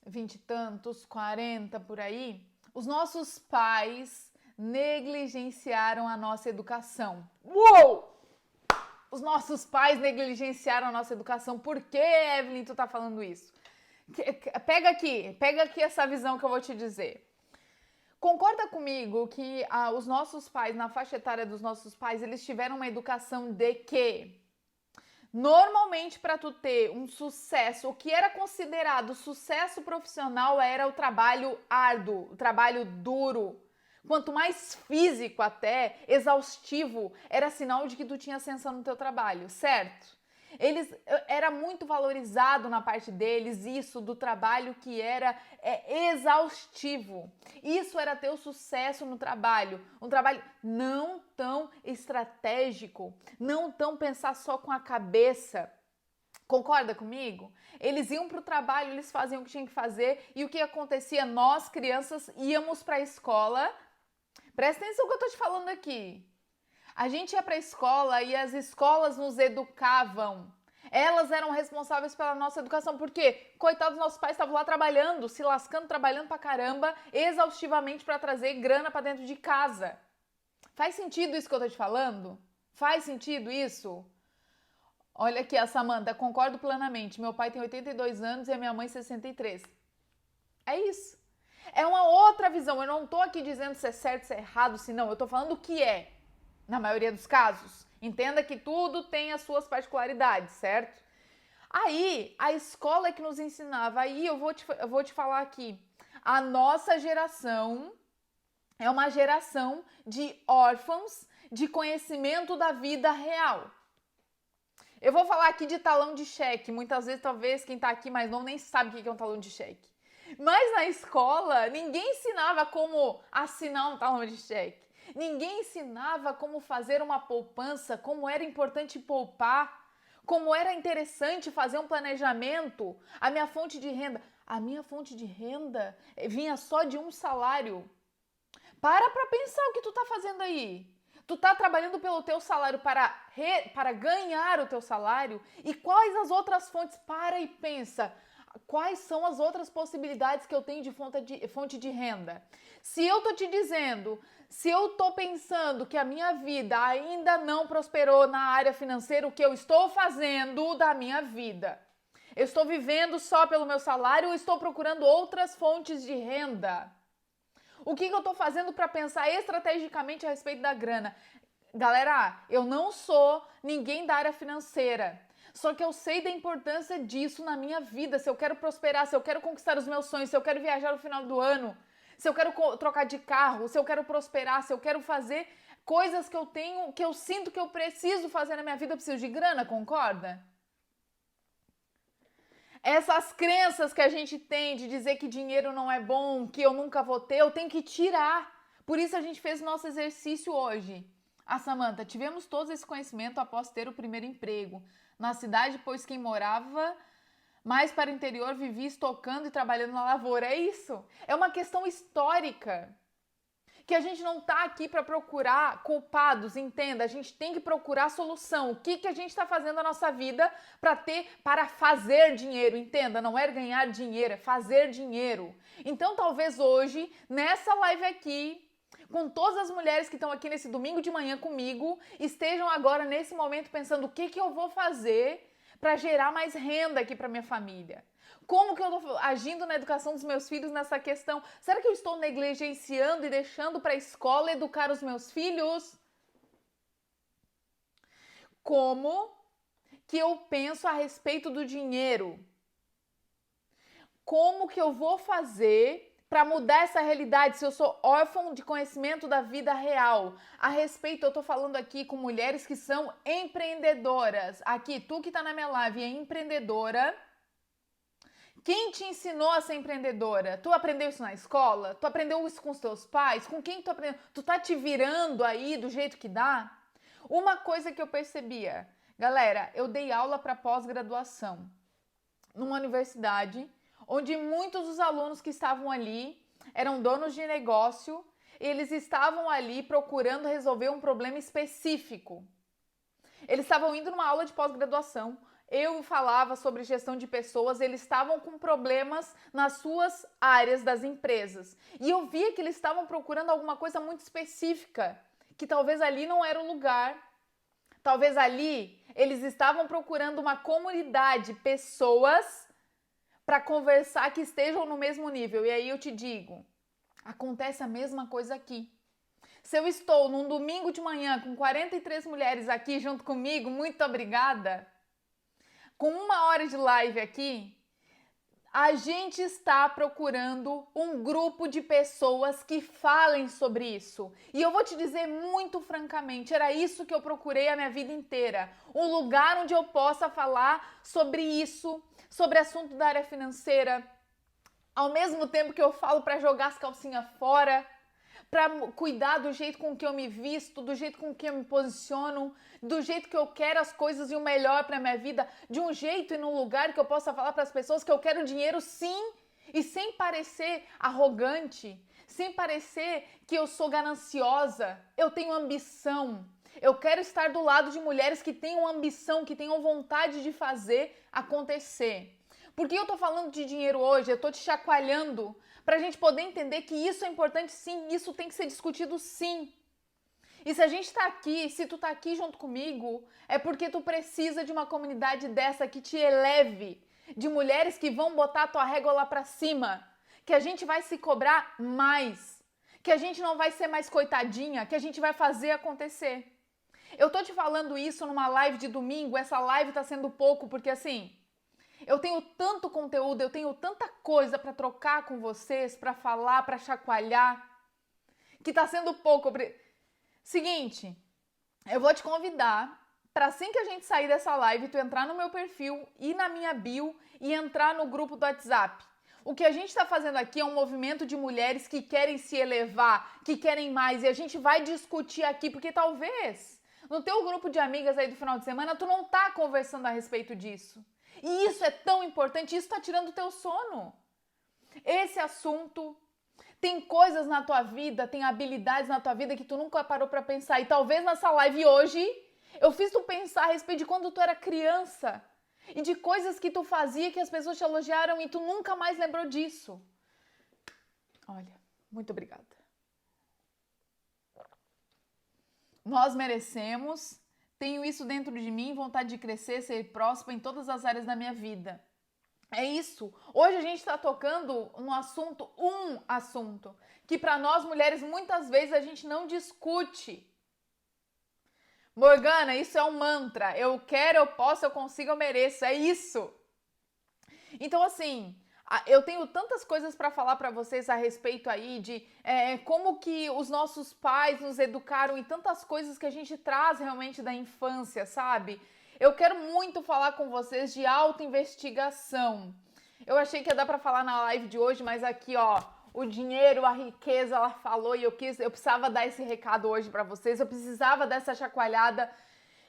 S1: 20 e tantos, 40 por aí, os nossos pais negligenciaram a nossa educação. Uou! Os nossos pais negligenciaram a nossa educação. Por que, Evelyn, tu tá falando isso? Pega aqui essa visão que eu vou te dizer. Concorda comigo que os nossos pais, na faixa etária dos nossos pais, eles tiveram uma educação de que normalmente para tu ter um sucesso, o que era considerado sucesso profissional era o trabalho árduo, o trabalho duro. Quanto mais físico até, exaustivo, era sinal de que tu tinha ascensão no teu trabalho, certo? Era muito valorizado na parte deles isso do trabalho que era exaustivo. Isso era ter o sucesso no trabalho, um trabalho não tão estratégico, não tão pensar só com a cabeça. Concorda comigo? Eles iam para o trabalho, eles faziam o que tinham que fazer e o que acontecia? Nós, crianças, íamos para a escola. Presta atenção no que eu tô te falando aqui. A gente ia pra escola e as escolas nos educavam. Elas eram responsáveis pela nossa educação, porque, coitados, nossos pais estavam lá trabalhando, se lascando, trabalhando pra caramba, exaustivamente pra trazer grana pra dentro de casa. Faz sentido isso que eu tô te falando? Faz sentido isso? Olha aqui a Samanta, concordo plenamente. Meu pai tem 82 anos e a minha mãe 63. É isso. É uma outra visão. Eu não tô aqui dizendo se é certo, se é errado, se não. Eu tô falando o que é, na maioria dos casos. Entenda que tudo tem as suas particularidades, certo? Aí, a escola é que nos ensinava. Aí eu vou te falar aqui. A nossa geração é uma geração de órfãos de conhecimento da vida real. Eu vou falar aqui de talão de cheque. Muitas vezes, talvez, quem tá aqui mais novo nem sabe o que é um talão de cheque. Mas na escola, ninguém ensinava como assinar um talão de cheque. Ninguém ensinava como fazer uma poupança, como era importante poupar, como era interessante fazer um planejamento. A minha fonte de renda vinha só de um salário. Para pensar o que tu tá fazendo aí. Tu tá trabalhando pelo teu salário para ganhar o teu salário? E quais as outras fontes? Para e pensa. Quais são as outras possibilidades que eu tenho de fonte de renda? Se eu tô te dizendo, se eu tô pensando que a minha vida ainda não prosperou na área financeira, o que eu estou fazendo da minha vida? Eu estou vivendo só pelo meu salário ou estou procurando outras fontes de renda? O que eu tô fazendo para pensar estrategicamente a respeito da grana? Galera, eu não sou ninguém da área financeira. Só que eu sei da importância disso na minha vida. Se eu quero prosperar, se eu quero conquistar os meus sonhos, se eu quero viajar no final do ano, se eu quero trocar de carro, se eu quero prosperar, se eu quero fazer coisas que eu tenho, que eu sinto que eu preciso fazer na minha vida, eu preciso de grana, concorda? Essas crenças que a gente tem de dizer que dinheiro não é bom, que eu nunca vou ter, eu tenho que tirar. Por isso a gente fez o nosso exercício hoje. Samanta, tivemos todo esse conhecimento após ter o primeiro emprego na cidade, pois quem morava mais para o interior vivia estocando e trabalhando na lavoura. É isso. É uma questão histórica. Que a gente não tá aqui para procurar culpados, entenda? A gente tem que procurar solução. O que a gente está fazendo na nossa vida para fazer dinheiro, entenda? Não é ganhar dinheiro, é fazer dinheiro. Então, talvez hoje, nessa live aqui, com todas as mulheres que estão aqui nesse domingo de manhã comigo, estejam agora nesse momento pensando o que eu vou fazer para gerar mais renda aqui para minha família. Como que eu estou agindo na educação dos meus filhos nessa questão? Será que eu estou negligenciando e deixando para a escola educar os meus filhos? Como que eu penso a respeito do dinheiro? Como que eu vou fazer para mudar essa realidade se eu sou órfão de conhecimento da vida real? A respeito, eu tô falando aqui com mulheres que são empreendedoras. Aqui, tu que tá na minha live é empreendedora, Quem te ensinou a ser empreendedora? Tu aprendeu isso na escola? Tu aprendeu isso com os teus pais? Com quem tu aprendeu? Tu tá te virando aí do jeito que dá? Uma coisa que eu percebia, galera, eu dei aula para pós-graduação numa universidade, onde muitos dos alunos que estavam ali eram donos de negócio, e eles estavam ali procurando resolver um problema específico. Eles estavam indo numa aula de pós-graduação, eu falava sobre gestão de pessoas, eles estavam com problemas nas suas áreas das empresas. E eu via que eles estavam procurando alguma coisa muito específica, que talvez ali não era o lugar. Talvez ali eles estavam procurando uma comunidade, pessoas para conversar que estejam no mesmo nível. E aí eu te digo, acontece a mesma coisa aqui. Se eu estou num domingo de manhã com 43 mulheres aqui junto comigo, muito obrigada. Com 1 hora de live aqui, a gente está procurando um grupo de pessoas que falem sobre isso. E eu vou te dizer muito francamente, era isso que eu procurei a minha vida inteira. Um lugar onde eu possa falar sobre isso, sobre assunto da área financeira, ao mesmo tempo que eu falo para jogar as calcinhas fora, para cuidar do jeito com que eu me visto, do jeito com que eu me posiciono, do jeito que eu quero as coisas e o melhor para minha vida, de um jeito e num lugar que eu possa falar para as pessoas que eu quero dinheiro sim, e sem parecer arrogante, sem parecer que eu sou gananciosa. Eu tenho ambição. Eu quero estar do lado de mulheres que tenham ambição, que tenham vontade de fazer acontecer. Por que eu tô falando de dinheiro hoje? Eu tô te chacoalhando pra gente poder entender que isso é importante sim, isso tem que ser discutido sim. E se a gente tá aqui, se tu tá aqui junto comigo, é porque tu precisa de uma comunidade dessa que te eleve, de mulheres que vão botar a tua régua lá pra cima, que a gente vai se cobrar mais, que a gente não vai ser mais coitadinha, que a gente vai fazer acontecer. Eu tô te falando isso numa live de domingo, essa live tá sendo pouco, porque assim, eu tenho tanto conteúdo, eu tenho tanta coisa para trocar com vocês, para falar, para chacoalhar, que tá sendo pouco. Seguinte, eu vou te convidar para assim que a gente sair dessa live, tu entrar no meu perfil, ir na minha bio e entrar no grupo do WhatsApp. O que a gente está fazendo aqui é um movimento de mulheres que querem se elevar, que querem mais, e a gente vai discutir aqui, porque talvez no teu grupo de amigas aí do final de semana tu não tá conversando a respeito disso. E isso é tão importante, isso está tirando o teu sono. Esse assunto, tem coisas na tua vida, tem habilidades na tua vida que tu nunca parou para pensar. E talvez nessa live hoje, eu fiz tu pensar a respeito de quando tu era criança. E de coisas que tu fazia que as pessoas te elogiaram e tu nunca mais lembrou disso. Olha, muito obrigada. Nós merecemos. Tenho isso dentro de mim, vontade de crescer, ser próspera em todas as áreas da minha vida. É isso. Hoje a gente está tocando um assunto, que para nós mulheres muitas vezes a gente não discute. Morgana, isso é um mantra. Eu quero, eu posso, eu consigo, eu mereço. É isso. Então assim, eu tenho tantas coisas para falar para vocês a respeito aí de como que os nossos pais nos educaram e tantas coisas que a gente traz realmente da infância, sabe? Eu quero muito falar com vocês de autoinvestigação. Eu achei que ia dar para falar na live de hoje, mas aqui, ó, o dinheiro, a riqueza, ela falou e eu precisava dar esse recado hoje para vocês, eu precisava dessa chacoalhada.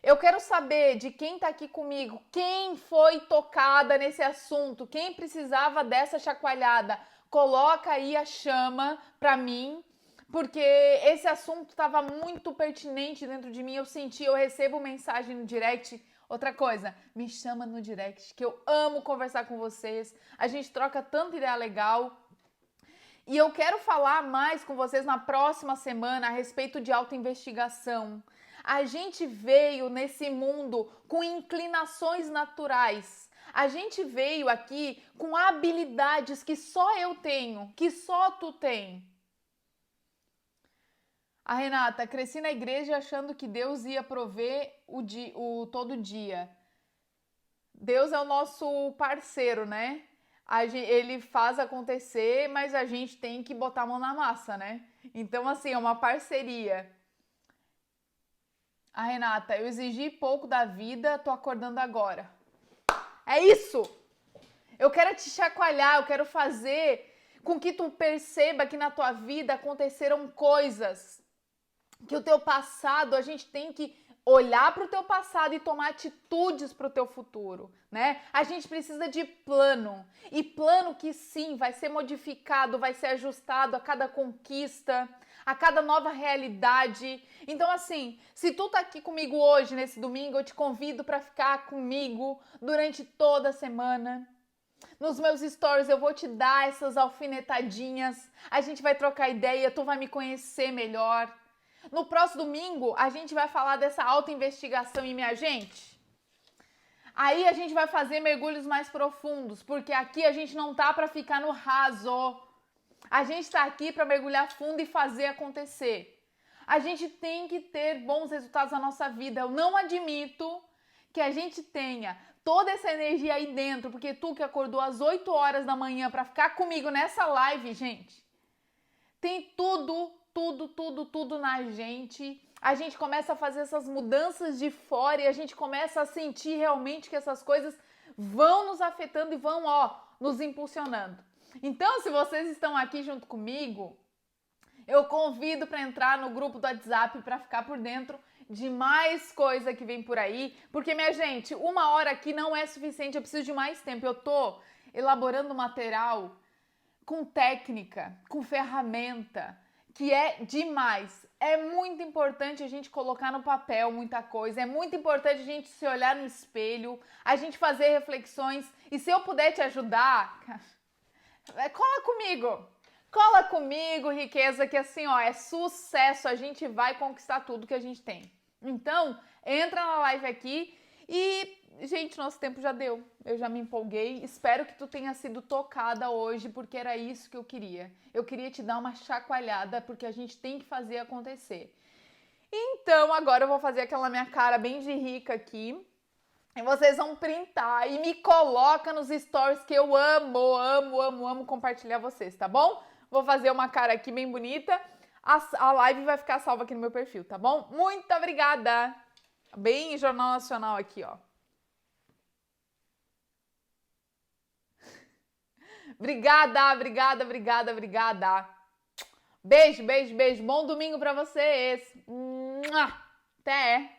S1: Eu quero saber de quem tá aqui comigo, quem foi tocada nesse assunto, quem precisava dessa chacoalhada. Coloca aí a chama pra mim, porque esse assunto estava muito pertinente dentro de mim. Eu senti, eu recebo mensagem no direct. Outra coisa, me chama no direct, que eu amo conversar com vocês. A gente troca tanta ideia legal. E eu quero falar mais com vocês na próxima semana a respeito de autoinvestigação. A gente veio nesse mundo com inclinações naturais. A gente veio aqui com habilidades que só eu tenho, que só tu tem. A Renata, cresci na igreja achando que Deus ia prover todo dia. Deus é o nosso parceiro, né? Ele faz acontecer, mas a gente tem que botar a mão na massa, né? Então, assim, é uma parceria. A Renata, eu exigi pouco da vida, tô acordando agora. É isso! Eu quero te chacoalhar, eu quero fazer com que tu perceba que na tua vida aconteceram coisas, que o teu passado, a gente tem que olhar para o teu passado e tomar atitudes para o teu futuro, né? A gente precisa de plano, e plano que sim, vai ser modificado, vai ser ajustado a cada conquista, a cada nova realidade. Então assim, se tu tá aqui comigo hoje, nesse domingo, eu te convido para ficar comigo durante toda a semana. Nos meus stories eu vou te dar essas alfinetadinhas, a gente vai trocar ideia, tu vai me conhecer melhor. No próximo domingo, a gente vai falar dessa autoinvestigação e minha gente. Aí a gente vai fazer mergulhos mais profundos, porque aqui a gente não tá para ficar no raso. A gente tá aqui para mergulhar fundo e fazer acontecer. A gente tem que ter bons resultados na nossa vida. Eu não admito que a gente tenha toda essa energia aí dentro, porque tu que acordou às 8 horas da manhã para ficar comigo nessa live, gente, tem tudo na gente. A gente começa a fazer essas mudanças de fora e a gente começa a sentir realmente que essas coisas vão nos afetando e vão, nos impulsionando. Então, se vocês estão aqui junto comigo, eu convido para entrar no grupo do WhatsApp para ficar por dentro de mais coisa que vem por aí, porque, minha gente, 1 hora aqui não é suficiente, eu preciso de mais tempo. Eu tô elaborando material com técnica, com ferramenta, que é demais. É muito importante a gente colocar no papel muita coisa, é muito importante a gente se olhar no espelho, a gente fazer reflexões, e se eu puder te ajudar, cola comigo, riqueza, que assim, é sucesso, a gente vai conquistar tudo que a gente tem. Então, entra na live aqui e, gente, nosso tempo já deu. Eu já me empolguei. Espero que tu tenha sido tocada hoje, porque era isso que eu queria. Eu queria te dar uma chacoalhada, porque a gente tem que fazer acontecer. Então, agora eu vou fazer aquela minha cara bem de rica aqui. E vocês vão printar e me coloca nos stories, que eu amo compartilhar vocês, tá bom? Vou fazer uma cara aqui bem bonita. A live vai ficar salva aqui no meu perfil, tá bom? Muito obrigada! Bem Jornal Nacional aqui, ó. Obrigada. Beijo. Bom domingo pra vocês. Até!